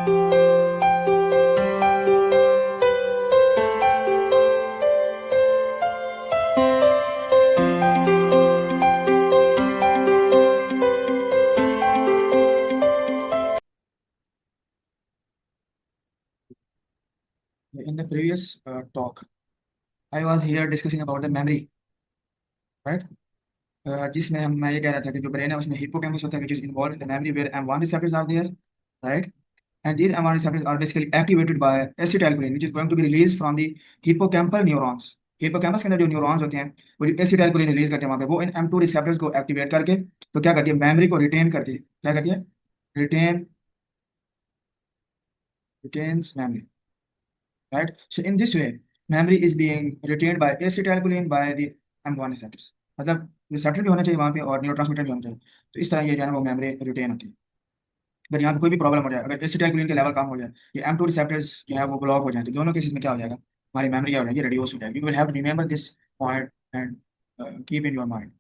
In the previous talk, I was here discussing about the memory, right? जिसमें मैं ये कह रहा था कि जो ब्रेन है उसमें हिप्पोकैम्पस होता है which is involved in the memory where M1 receptors are there, right? And these M1 receptors are basically activated by acetylcholine which is going to be released from the hippocampal neurons. Hippocampus के अंदर जो neurons होते हैं वो जो acetylcholine release करते हैं वहां पे, वो इन M2 रिसेप्टर्स को एक्टिवेट करके तो क्या करती है, मेमोरी को रिटेन करती है। क्या करती है? Retain retains memory, right? So in this way, memory is being retained by acetylcholine by the M1 receptors. मतलब रिसेप्टर भी होना चाहिए वहाँ पे और न्यूरोट्रांसमीटर भी होना चाहिए, तो इस तरह ये जो है ना वो मेमोरी रिटेन होती है। अगर यहाँ पे कोई भी प्रॉब्लम हो जाए, अगर एसिटाइलकोलिन के लेवल कम हो जाए, ये M2 रिसेप्टर्स जो है वो ब्लॉक हो जाए, तो दोनों केसेस में क्या हो जाएगा, हमारी मेमोरी क्या हो जाएगी, रिड्यूस हो जाएगी। You will have to remember this point and keep in your mind.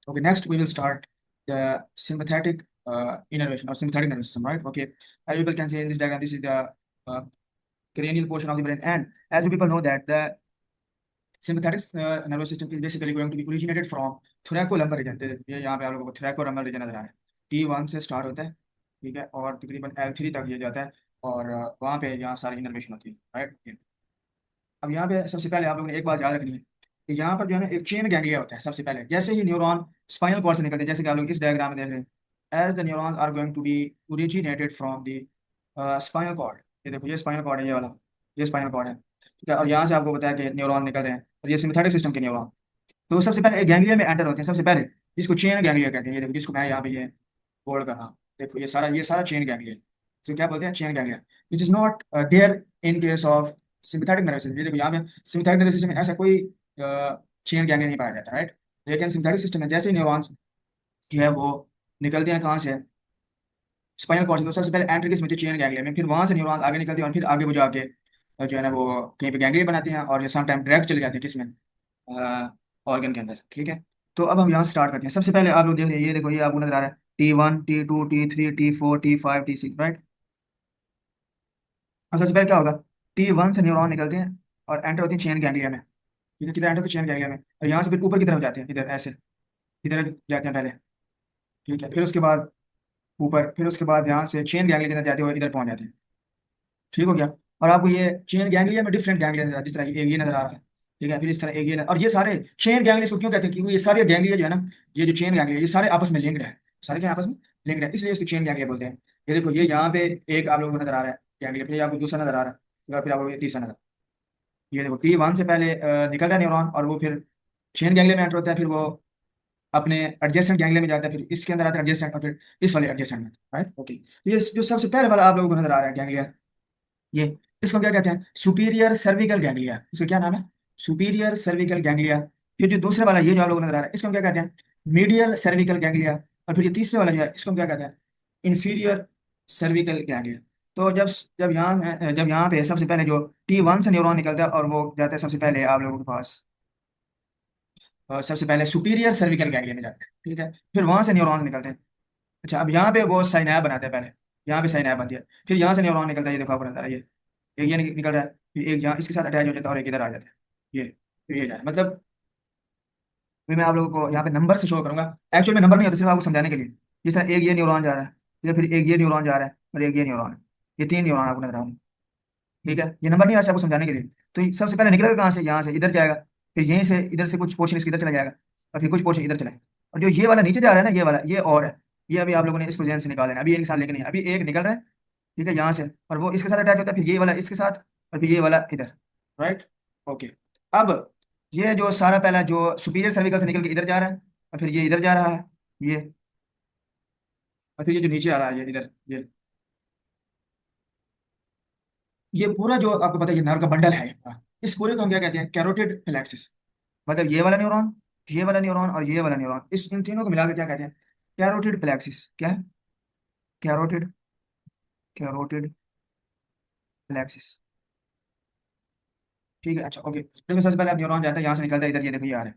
Okay, next we will start the sympathetic innervation or sympathetic nervous system, right? Okay, as people can see in this diagram, this is the uh, cranial portion of the brain, and as you people know that the sympathetic nervous system is basically going to be originated from thoracolumbar region। ये यहाँ पे आप लोगों को thoracolumbar region नजर आ रहा है, T1 से स्टार्ट होता है, ठीक है, और तकरीबन L3 तक ये जाता है, और वहाँ पे यहाँ सारी इनर्वेशन होती है, राइट। अब यहाँ पे सबसे पहले आप लोगों ने एक बात याद रखनी है कि यहाँ पर जो है ना एक चेन गैंग्लिया होता है। सबसे पहले जैसे ही न्यूरॉन स्पाइनल कॉर्ड से निकलते हैं, जैसे कि आप लोग इस डायग्राम में देख रहे हैं, as the neurons are going to be originated from the spinal cord. ये देखो, ये स्पाइनल कॉर्ड है, ये वाला, ये स्पाइनल कॉर्ड है, ठीक है, और यहाँ से आपको बताया कि न्यूरॉन निकल रहे हैं और ये सिम्पैथेटिक सिस्टम के न्यूरॉन। तो सबसे पहले एक गैंग्लिया में एंटर होते हैं सबसे पहले, जिसको चेन गैंग्लिया कहते हैं। ये देखो, जिसको मैं यहाँ पे ये बोल्ड कर रहा हूँ, देखो ये सारा चेन गैंग्लिया, तो क्या बोलते हैं, chain ganglia, which is not there in case of sympathetic nervous system. ये देखो यहाँ पे सिम्पैथेटिक नर्वस सिस्टम में ऐसा कोई चेन गैंग्लिया नहीं पाया जाता, राइट। लेकिन सिम्पैथेटिक सिस्टम में जैसे ही न्यूरॉन्स जो है वो निकलते हैं कहाँ से, स्पाइनल कॉर्ड से, तो सबसे पहले एंटर किस में, चेन गैंग्लिया में, फिर वहां से न्यूरॉन्स आगे निकलते हैं और फिर आगे वो जाके जो है ना वो कहीं पे गैंग्लिया बनाते हैं और ये सम टाइम डायरेक्ट चले जाते हैं किसमें, ऑर्गन के अंदर, ठीक है। तो अब हम यहाँ से स्टार्ट करते हैं। सबसे पहले आप लोग देख रहे हैं, ये देखो, ये आपको नजर आ रहा है T1 T2 T3 T4 T5 T6, right. अब सबसे पहले क्या होगा, T1 से न्यूरॉन निकलते हैं और एंटर होते हैं चेन गैंग्लिया में, ठीक है, किधर एंटर होते हैं, चेन गैंग्लिया में, और यहाँ से फिर ऊपर की तरफ जाते हैं, इधर ऐसे, इधर जाते हैं पहले, ठीक है, फिर उसके बाद ऊपर, फिर उसके बाद यहाँ से चेन गैंग्लिया के अंदर जाते हुए इधर पहुंच जाते हैं, ठीक हो गया। और आपको ये चेन गैंग्लिया में डिफरेंट गैंग्लिया नजर आ रहा है, जिस तरह ये नजर आ रहा है, ठीक है, फिर इस तरह एक ये और ये सारे चेन गैंग्लिया को क्यों कहते हैं, क्योंकि ये सारे गैंग्लिया जो है ना, ये जो चेन गैंग्लिया, ये सारे आपस में लिंक्ड है, सारे क्या आपस में लिंक्ड है, इसलिए इसको चेन गैंग्लिया बोलते हैं। ये देखो, ये यहाँ पे एक आप लोगों को नजर आ रहा है गैंग्लिया, फिर आपको दूसरा नजर आ रहा है, फिर आपको ये तीसरा नजर, ये देखो T1 से पहले निकल रहा है न्यूरॉन और वो फिर चेन गैंग्लिया में एंटर होता है, फिर वो अपने एडजेसेंट गैंग्लिया में जाता है, फिर इसके अंदर आता है एडजेसेंट, और फिर इस वाले एडजेसेंट में, राइट। ओके, तो ये जो सबसे पहले वाला आप लोगों को नजर आ रहा है गैंग्लिया, ये इसको क्या कहते हैं, सुपीरियर सर्विकल गैंग्लिया, इसका क्या नाम है, सुपीरियर सर्विकल गैंग्लिया। फिर जो दूसरे वाला ये जो आप लोगों को नजर आ रहा है, इसको हम क्या कहते हैं, मीडियल सर्विकल गैंग्लिया। और फिर ये तीसरे वाला जो है, इसको हम क्या कहते हैं, इंफीरियर सर्विकल गैंग्लिया। तो जब यहाँ पे सबसे पहले जो T1 से न्यूरॉन निकलता है और वो जाता है सबसे पहले आप लोगों के पास, सबसे पहले सुपीरियर सर्विकल गैंग्लिया में जाते हैं, ठीक है, फिर वहां से न्यूरॉन निकलते हैं। अच्छा, अब यहाँ पे वो साइनैप बनाते हैं पहले, यहाँ पे साइनैप बनती है, फिर यहाँ से न्यूरॉन निकलता है, ये देखो आपको नजर आ रहा है, ये एक ये निकल रहा है, फिर एक यहाँ इसके साथ अटैच हो जाता है और एक इधर आ जाता है, ये फिर ये जाए, मतलब फिर मैं आप लोगों को यहाँ पे नंबर से शो करूंगा, एक्चुअल में नंबर नहीं होता, सिर्फ आपको समझाने के लिए। जिस तरह एक ये न्यूरॉन जा रहा है, इधर फिर एक ये न्यूरॉन जा रहा है और एक ये न्यूरॉन है, ये तीन न्यूरॉन आपको नजर आ रहे हैं, ठीक है, ये नंबर नहीं आता, आपको समझाने के लिए। तो ये सबसे पहले निकलेगा कहाँ से, यहाँ से इधर जाएगा, फिर यहीं से इधर से कुछ पोर्शन इसके इधर चला जाएगा और फिर कुछ पोर्शन इधर चला जाएगा, और जो ये वाला नीचे जा रहा है ना, ये वाला ये और है, ये अभी आप लोगों ने इसको जेन से निकाल लेना, अभी एक साथ लेके नहीं, अभी एक निकल रहा है, ठीक है, यहाँ से, और वो इसके साथ अटैच होता है, फिर ये वाला इसके साथ, और फिर ये वाला इधर, राइट। ओके, अब ये जो सारा पहला जो सुपीरियर सर्विकल से निकल के इधर जा रहा है और फिर ये इधर जा रहा है, ये, और फिर ये जो नीचे आ रहा है ये इधर, ये पूरा जो आपको पता है ये नर्व का बंडल है ये पूरा। इस पूरे को हम क्या कहते हैं, कैरोटिड फ्लेक्सिस। मतलब ये वाला न्यूरॉन, ये वाला न्यूरॉन और ये वाला न्यूरॉन, इस इन तीनों को मिलाकर क्या कहते हैं, कैरोटिड फ्लेक्सिस। क्या है, कैरोटिड, कैरोटिड फ्लेक्सिस, ठीक है। अच्छा ओके, देखो सबसे पहले अब न्यूरॉन जाता है, यहाँ से निकलता है इधर, ये देखो ये आ रहा है,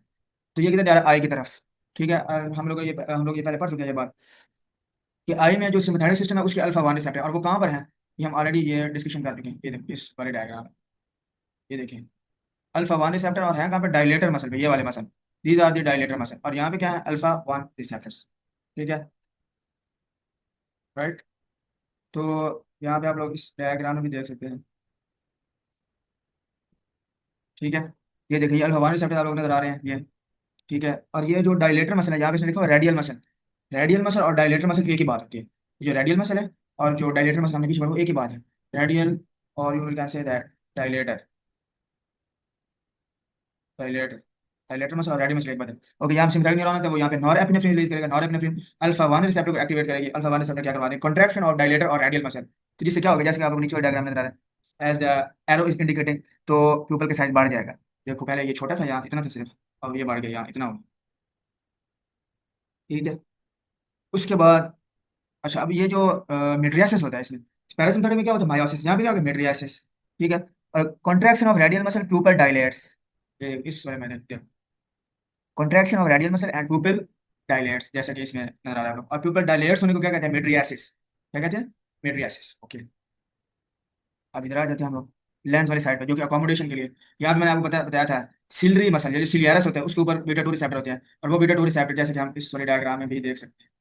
तो ये किधर जा रहा है, आई की तरफ, ठीक है। हम लोग ये पहले पढ़ चुके हैं ये बात कि आई में जो सिम्पैथेटिक सिस्टम है उसके अल्फा 1 रिसेप्टर, और वो कहाँ पर है, ये हम ऑलरेडी ये डिस्कशन कर चुके हैं, ये देखिए इस वाले डायग्राम, ये देखिए अल्फा वन रिसेप्टर, और है कहाँ पे डायलेटर मसल पे, ये वाले muscle, these are the dilator muscle, और यहाँ पे क्या है अल्फा वन रिसेप्टर्स। ठीक है, राइट। तो यहाँ पे आप लोग इस डायग्राम में भी देख सकते हैं। ठीक है, ये देखिए ये अल्फा वन रिसेप्टर आप लोग नजर आ रहे हैं ये। ठीक है, और ये जो डायलेटर मसल है यहाँ पे इसने लिखा हुआ रेडियल मसल। रेडियल मसल और डायलेटर मसल एक ही बात होती है। ये जो रेडियल मसल है और जो डायलेटर मसल हमने पीछे पढ़ा वो एक ही बात है। रेडियल, और you will can say that dilator, dilator, dilator muscle और रेडियल मसल एक बात है। ओके, यहाँ सिंथेटिक न्यूरॉन है तो वो यहाँ पे नॉर एपिनेफ्रिन रिलीज करेगा। Nor epinephrine alpha one receptor को एक्टिवेट करेगी। अल्फा वन रिसेप्टर क्या करवा देंगे, कॉन्ट्रैक्शन ऑफ डायलेटर और रेडियल मसल। तो जिससे क्या होगा, जैसे कि आपको नीचे डायग्राम में नजर आ रहा है, as the arrow is indicating, तो प्यूपल का साइज बढ़ जाएगा। देखो पहले ये छोटा था, यहाँ इतना था सिर्फ, अब ये बढ़ गया यहाँ इतना हो। ठीक है, उसके बाद अच्छा, अब ये जो मिड्रियासिस होता है इसमें, पैरासिम्पथेटिक में क्या होता है मायोसिस, यहाँ पे क्या होगा मिड्रियासिस। ठीक है, और contraction of radial muscle pupil dilates, इस वाले में देखते हैं, contraction of radial muscle and pupil dilates, जैसा कि इसमें नजर आ रहा है। और प्यूपल डायलेट्स होने को क्या कहते हैं, मिड्रियासिस, क्या कहते हैं, मिड्रियासिस। ओके, अब इधर आ जाते हैं हम लोग लेंस वाली साइड पे, जो कि अकोमोडेशन के लिए। यहाँ पे मैंने आपको बताया था सिलरी मसल, जो सिलियरस होता है उसके ऊपर बीटा टू रिसेप्टर होते हैं, और वो बीटा टू रिसेप्टर जैसे कि हम इस वाले डायग्राम में भी देख सकते हैं।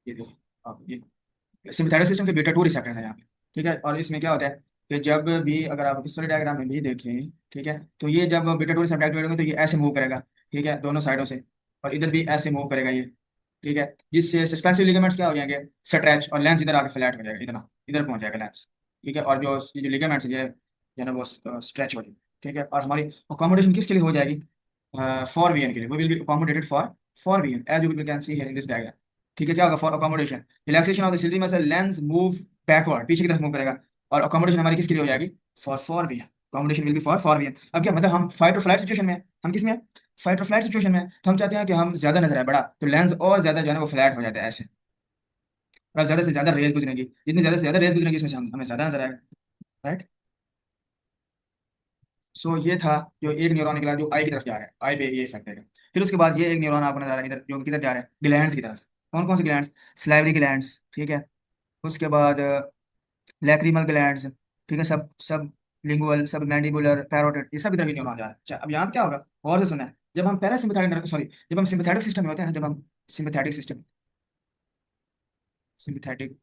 ये देखिए, अब ये सिम्पथेटिक सिस्टम के बीटा टू रिसेप्टर है यहाँ पे। ठीक है, और इसमें क्या होता है कि जब भी अगर आप इस वाले डायग्राम में भी देखें, ठीक है, तो ये जब बीटा टू रिसेप्टर एक्टिवेट होंगे तो ये ऐसे मूव करेगा। ठीक है, दोनों साइडों से, और इधर भी ऐसे मूव करेगा ये। ठीक है, जिससे सस्पेंसिव लिगामेंट्स क्या हो जाएंगे, स्ट्रेच, और लेंस इधर आके फ्लैट हो जाएगा, इतना इधर पहुंच जाएगा लेंस। ठीक है, और ये जो लिगामेंट्स है ये जो है ना वो स्ट्रेच हो जाएगी। ठीक है, और हमारी अकोमोडेशन किसके लिए हो जाएगी, फॉर वीएन के लिए, वो will be accommodated for VN as you can see here in this diagram. ठीक है, क्या होगा, for accommodation relaxation of the ciliary muscle, lens move backward, पीछे की तरफ मूव करेगा, और अकोमोडेशन हमारी किसके लिए हो जाएगी, for VN, accommodation will be for VN. अब क्या मतलब, हम फाइट और फ्लाइट सिचुएशन में हैं। हम किस में हैं, फाइट और फ्लाइट सिचुएशन में हैं। तो हम चाहते हैं कि हम ज्यादा नजर आए बड़ा, तो लेंस और ज्यादा जो है ना वो फ्लैट हो जाता है ऐसे, और अब ज्यादा से ज्यादा रेज गुजरेंगी, जितनी ज्यादा से ज्यादा रेज गुजरेंगी इसमें से हमें ज्यादा नजर आएगा, राइट। सो ये था जो एक न्यूरॉन निकला जो आई की तरफ जा रहा है, आई पे ये इफेक्ट देगा। फिर उसके बाद ये एक न्यूरॉन आपको नजर आ रहा है इधर, जो किधर जा रहा है, ग्लैंड्स की तरफ। कौन कौन से ग्लैंड्स, स्लाइवरी ग्लैंड्स। ठीक है, उसके बाद लैक्रिमल ग्लैंड्स। ठीक है, सब सब लिंगुअल, सब मैंडिबुलर, पैरोटिड, ये सब इधर भी न्यूरॉन जा रहा है। अच्छा, अब यहाँ पे क्या होगा, और से सुना है, जब हम पैरासिम्पथेटिक, सॉरी, जब हम सिम्पथेटिक सिस्टम में होते हैं ना, जब हम सिम्पथेटिक सिस्टम, सिम्पथेटिक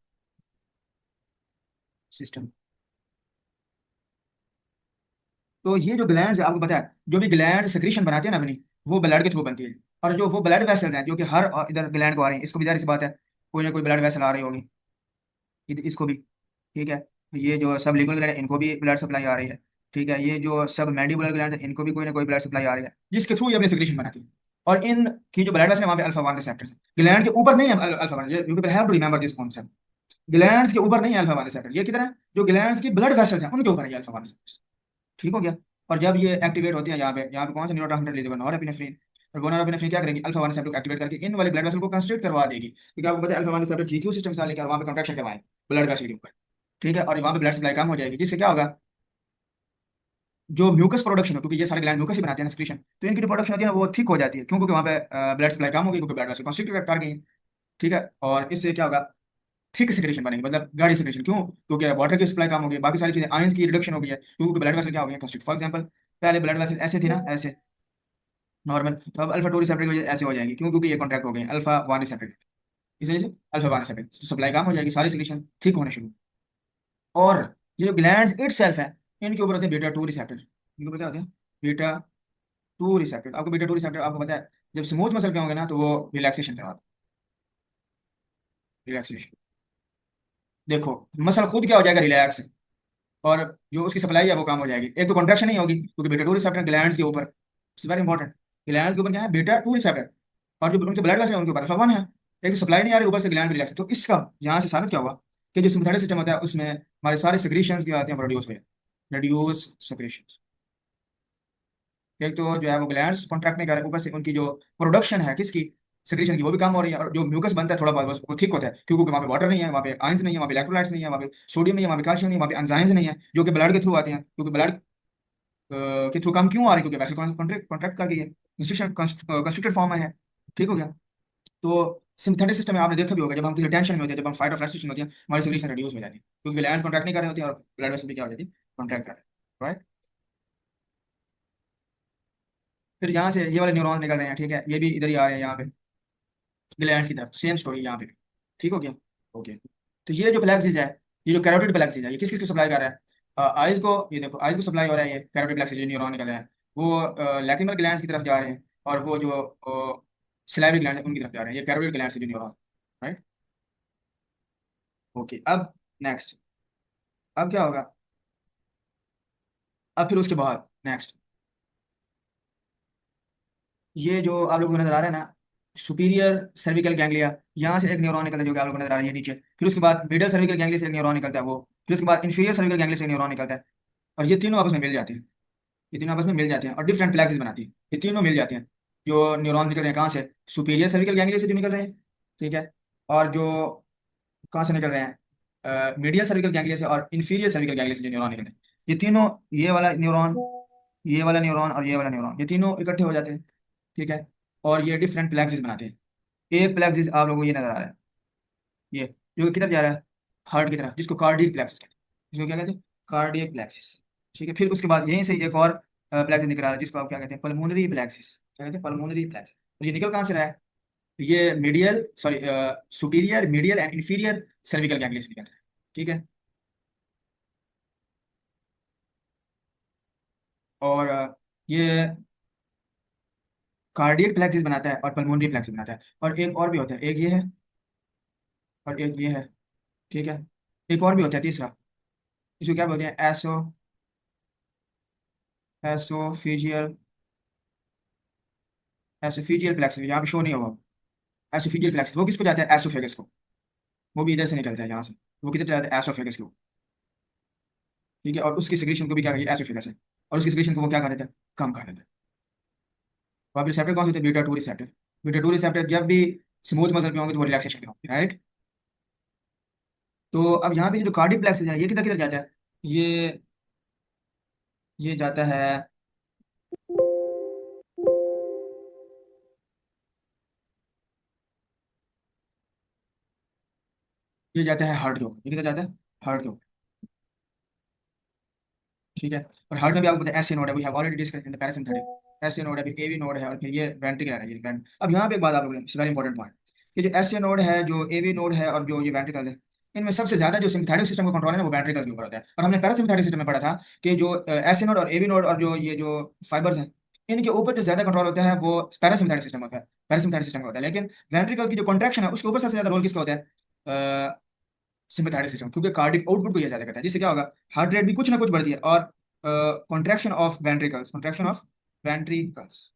सिस्टम, तो ये जो ग्लैंड्स है आपको पता है, जो भी ग्लैंड सेक्रीशन बनाते हैं ना अपनी, वो ब्लड के थ्रू बनती है। और जो वो ब्लड वेसल्स हैं जो कि हर इधर ग्लैंड को आ रही है, इसको भी जाहिर सी बात है कोई ना कोई ब्लड वेसल आ रही होगी, इसको भी। ठीक है, ये जो सब लिंगुअल ग्लैंड है इनको भी ब्लड सप्लाई आ रही है। ठीक है, ये जो सब मैंडिबुलर ग्लैंड है इनको भी कोई ना कोई ब्लड सप्लाई आ रही है, जिसके थ्रू ये अपनी सेक्रीशन बनाती है। और इन की जो ब्लड वेसल है वहाँ पे अल्फा वन रिसेप्टर्स है, ग्लैंड के ऊपर नहीं है alpha one, you people have to remember this concept. Glands के ऊपर नहीं है अल्फा वन रिसेप्टर, ये किधर है, जो ग्लैंड्स की ब्लड वेसल्स हैं उनके ऊपर है ये अल्फा वन रिसेप्टर। ठीक हो गया। और जब ये एक्टिवेट होती है यहाँ पे कौन सा न्यूरोट्रांसमीटर रिलीज होगा, नॉरएपिनेफ्रिन। और वो नॉरएपिनेफ्रिन क्या करेंगी, अल्फा वन रिसेप्टर को एक्टिवेट करके इन वाले ब्लड वेसल को कंस्ट्रिक्ट करवा देगी, क्योंकि आपको पता है alpha one receptor GQ system से लेकर वहाँ पे कंट्रैक्शन करवाएं ब्लड वेसल के ऊपर। ठीक है, और वहाँ पे ब्लड सप्लाई कम हो जाएगी, जिससे क्या होगा, जो म्यूकस प्रोडक्शन है, क्योंकि ये सारे ग्लैंड म्यूकस ही बनाते हैं एक्सक्रीशन, तो इनकी जो प्रोडक्शन होती है ना वो थिक हो जाती है, क्यों, क्योंकि वहाँ पे ब्लड सप्लाई कम होगी, क्योंकि ब्लड वेसल कंस्ट्रिक्ट कर गई। ठीक है, और इससे क्या होगा, थिक सिक्रेशन बनेगी, मतलब गाढ़ी सिक्रेशन, क्यों, क्योंकि वाटर की सप्लाई कम हो गई, बाकी सारी चीजें आयंस की रिडक्शन हो गई है, क्योंकि ब्लड वेसल क्या हो गया कंस्ट्रिक्ट। फॉर एग्जांपल पहले ब्लड वेसल ऐसे थी ना, ऐसे नॉर्मल, तो अब अल्फा टू रिसेप्टर की वजह से ऐसे हो जाएंगे, क्यों, क्योंकि ये कॉन्ट्रैक्ट हो गए अल्फा वन रिसेप्टर, इस वजह से अल्फा वन रिसेप्टर, तो सप्लाई कम हो जाएगी, सारी सिक्रेशन ठीक होने शुरू। और ये जो ग्लैंड्स इट सेल्फ है, इनके ऊपर होते हैं बीटा टू रिसेप्टर, इनके ऊपर क्या होते हैं, बीटा टू रिसेप्टर। आपको बीटा टू रिसेप्टर आपको पता है, जब स्मूथ मसल पे होंगे ना तो वो रिलैक्सेशन करवाते हैं, रिलैक्सेशन। देखो मसल खुद क्या हो जाएगा, रिलैक्स, और जो उसकी सप्लाई है वो कम हो जाएगी। एक तो कॉन्ट्रैक्शन नहीं होगी क्योंकि बीटा टू रिसेप्टर ग्लैंड्स के ऊपर, इट्स वेरी इंपॉर्टेंट, ग्लैंड्स के ऊपर क्या है, बीटा टू रिसेप्टर, और जो उनके ब्लड वेसल है उनके ऊपर अल्फा वन है। एक तो सप्लाई नहीं आ रही, ऊपर से ग्लैंड रिलैक्स, तो इसका यहाँ से साबित क्या हुआ कि जो सिम्पथेटिक सिस्टम होता है उसमें हमारे सारे सिक्रीशंस क्या आते हैं, प्रोड्यूस हुए, रिड्यूस सिक्रीशंस। एक तो जो है वो ग्लैंड्स कॉन्ट्रैक्ट नहीं कर रहे, ऊपर से उनकी जो प्रोडक्शन है किसकी, सिक्रीशन की, वो भी कम हो रही है, और जो म्यूकस बनता है थोड़ा बहुत वो ठीक होता है, क्योंकि वहाँ पे वाटर नहीं है, वहाँ पे आयंस नहीं है, वहाँ पे इलेक्ट्रोलाइट्स नहीं है, वहाँ पे सोडियम नहीं है, वहाँ पे कैल्शियम नहीं है, वहाँ पे एंजाइम्स नहीं है, जो कि ब्लड के थ्रू आते हैं, क्योंकि ब्लड के थ्रू कम क्यों आ रही है, क्योंकि वैसे कॉन्ट्रैक्ट कॉन्ट्रैक्ट का ये कंस्ट्रक्टेड फॉर्म में है। ठीक हो गया। तो सिंथेटिक सिस्टम में आपने देखा भी होगा, जब हम किसी टेंशन में होते हैं, जब हम फाइट और फ्लाइट सिचुएशन होती है, हमारी सिग्रेशन रिड्यूस हो जाती है, क्योंकि ग्लैंड्स कॉन्ट्रैक्ट नहीं कर रहे होते हैं और ब्लड वेसल भी क्या हो जाती है, कॉन्ट्रैक्ट कर रहे हैं, राइट। फिर यहाँ से ये वाले न्यूरॉन्स निकल रहे हैं, ठीक है, ये भी इधर ही आ रहे हैं यहाँ पे ग्लैंड्स की तरफ, सेम स्टोरी यहाँ पे भी। ठीक हो गया। ओके। तो ये जो प्लेक्सिस है, ये जो कैरोटिड प्लेक्सिस है, ये किस किस को सप्लाई कर रहा है? आइज को, ये देखो आइज को सप्लाई हो रहा है, ये कैरोटिड प्लेक्सिस जो न्यूरॉन निकल रहे हैं वो लैक्रिमल ग्लैंड्स की तरफ जा रहे हैं, और वो जो सिलाइवरी ग्लैंड है उनकी तरफ जा रहे हैं, ये कैरोटिड ग्लैंड्स है जो न्यूरॉन, राइट। ओके, अब नेक्स्ट, अब क्या होगा? अब फिर उसके बाद नेक्स्ट, ये जो आप लोगों को नजर आ रहा है ना, सुपीरियर सर्विकल गैंग्लिया, यहाँ से एक न्यूरॉन निकलता है जो कि आप लोगों को नजर आ रहा है ये नीचे, फिर उसके बाद मिडल सर्विकल गैंग्लिया से एक न्यूरॉन निकलता है वो, फिर उसके बाद इंफीरियर सर्विकल गैंग्लिया से एक न्यूरॉन निकलता है, और ये तीनों आपस में मिल जाते हैं, ये तीनों आपस में मिल जाते हैं और डिफरेंट प्लेक्सिस बनाती है, ये तीनों मिल जाते हैं। जो न्यूरॉन निकल रहे हैं कहाँ से? सुपीरियर सर्विकल गैंग्लिया से जो निकल रहे हैं, ठीक है, और जो कहाँ से निकल रहे हैं, मीडियल सर्विकल गैंग्लिया से और इंफीरियर सर्विकल गैंग्लिया से जो न्यूरॉन निकल रहे हैं, ये तीनों, ये वाला न्यूरॉन, ये वाला न्यूरॉन और ये वाला न्यूरॉन, ये तीनों इकट्ठे हो जाते हैं, ठीक है, और ये डिफरेंट प्लेक्सिस बनाते हैं। एक प्लेक्सिस आप लोगों को ये नजर आ रहा है, ये जो किधर जा रहा है, हार्ट की तरफ, जिसको कार्डियक प्लेक्सिस कहते हैं, जिसको क्या कहते हैं, कार्डियक प्लेक्सिस। ठीक है, फिर उसके बाद यहीं से एक और प्लेक्सिस निकल रहा है जिसको आप क्या कहते हैं, पल्मोनरी प्लेक्सिस, क्या कहते हैं, पल्मोनरी प्लेक्सिस। तो ये निकल कहाँ से रहा है? ये medial, sorry, superior, medial and inferior cervical ganglia से निकल रहा है, ठीक है। और ये कार्डियक प्लेक्सिस बनाता है और पल्मोनरी प्लेक्सिस बनाता है, और एक और भी होता है, एक ये है और एक ये है, ठीक है, एक और भी होता है तीसरा, इसको क्या बोलते हैं, एसोफिजियल, एसोफिजियल प्लेक्सस, यहाँ पे शो नहीं होगा। एसोफिजियल प्लेक्सस वो किसको जाता है, एसोफेगस को, वो भी इधर से निकलता है यहाँ से, वो किधर जाता है, एसोफेगस को, ठीक है, और उसकी सिक्रीशन को भी क्या करिए, एसोफेगस है, और उसकी सिक्रीशन को वो क्या कर देता है, कम कर देता है। तो अब रिसेप्टर कौन से होते हैं, beta two receptor, beta two receptor जब भी स्मूथ मसल पे होंगे तो वो रिलैक्सेशन में होंगे, राइट। तो अब यहाँ पे जो कार्डिक प्लेक्सस है ये किधर किधर जाता है, ये ये जाता है, ये जाता है हार्ट के ऊपर, ये किधर जाता है, हार्ट के ऊपर, ठीक है। और हार्ट में भी आपको पता है एस नोड है, we have already discussed in the parasympathetic, S node है, फिर एवी नोड है, और फिर ये वेंट्रिकल है, ये वेंट। अब यहाँ पे एक बात आप लोगों ने, वेरी इंपॉर्टेंट पॉइंट, कि जो एस नोड है, जो एवी नोड है, और जो ये वेंट्रिकल है, इनमें सबसे ज्यादा जो सिम्पैथेटिक सिस्टम का कंट्रोल है ना, वो वेंट्रिकल के ऊपर होता है। और हमने पैरासिम्पथेटिक सिस्टम में पढ़ा था कि जो एस नोड और एवी नोड और जो ये जो फाइबर्स हैं, इनके ऊपर जो ज्यादा कंट्रोल होता है वो पैरासिम्पथेटिक सिस्टम होता है, पैरासिम्पथेटिक सिस्टम का होता है, लेकिन वेंट्रिकल की जो कॉन्ट्रैक्शन है उसके ऊपर सबसे ज्यादा रोल किसका होता है, सिम्पैथेटिक सिस्टम, क्योंकि कार्डिक आउटपुट को ये ज्यादा करता है, जिससे क्या होगा, हार्ट रेट भी कुछ ना कुछ बढ़ती है, और contraction of ventricles, contraction of ventricles,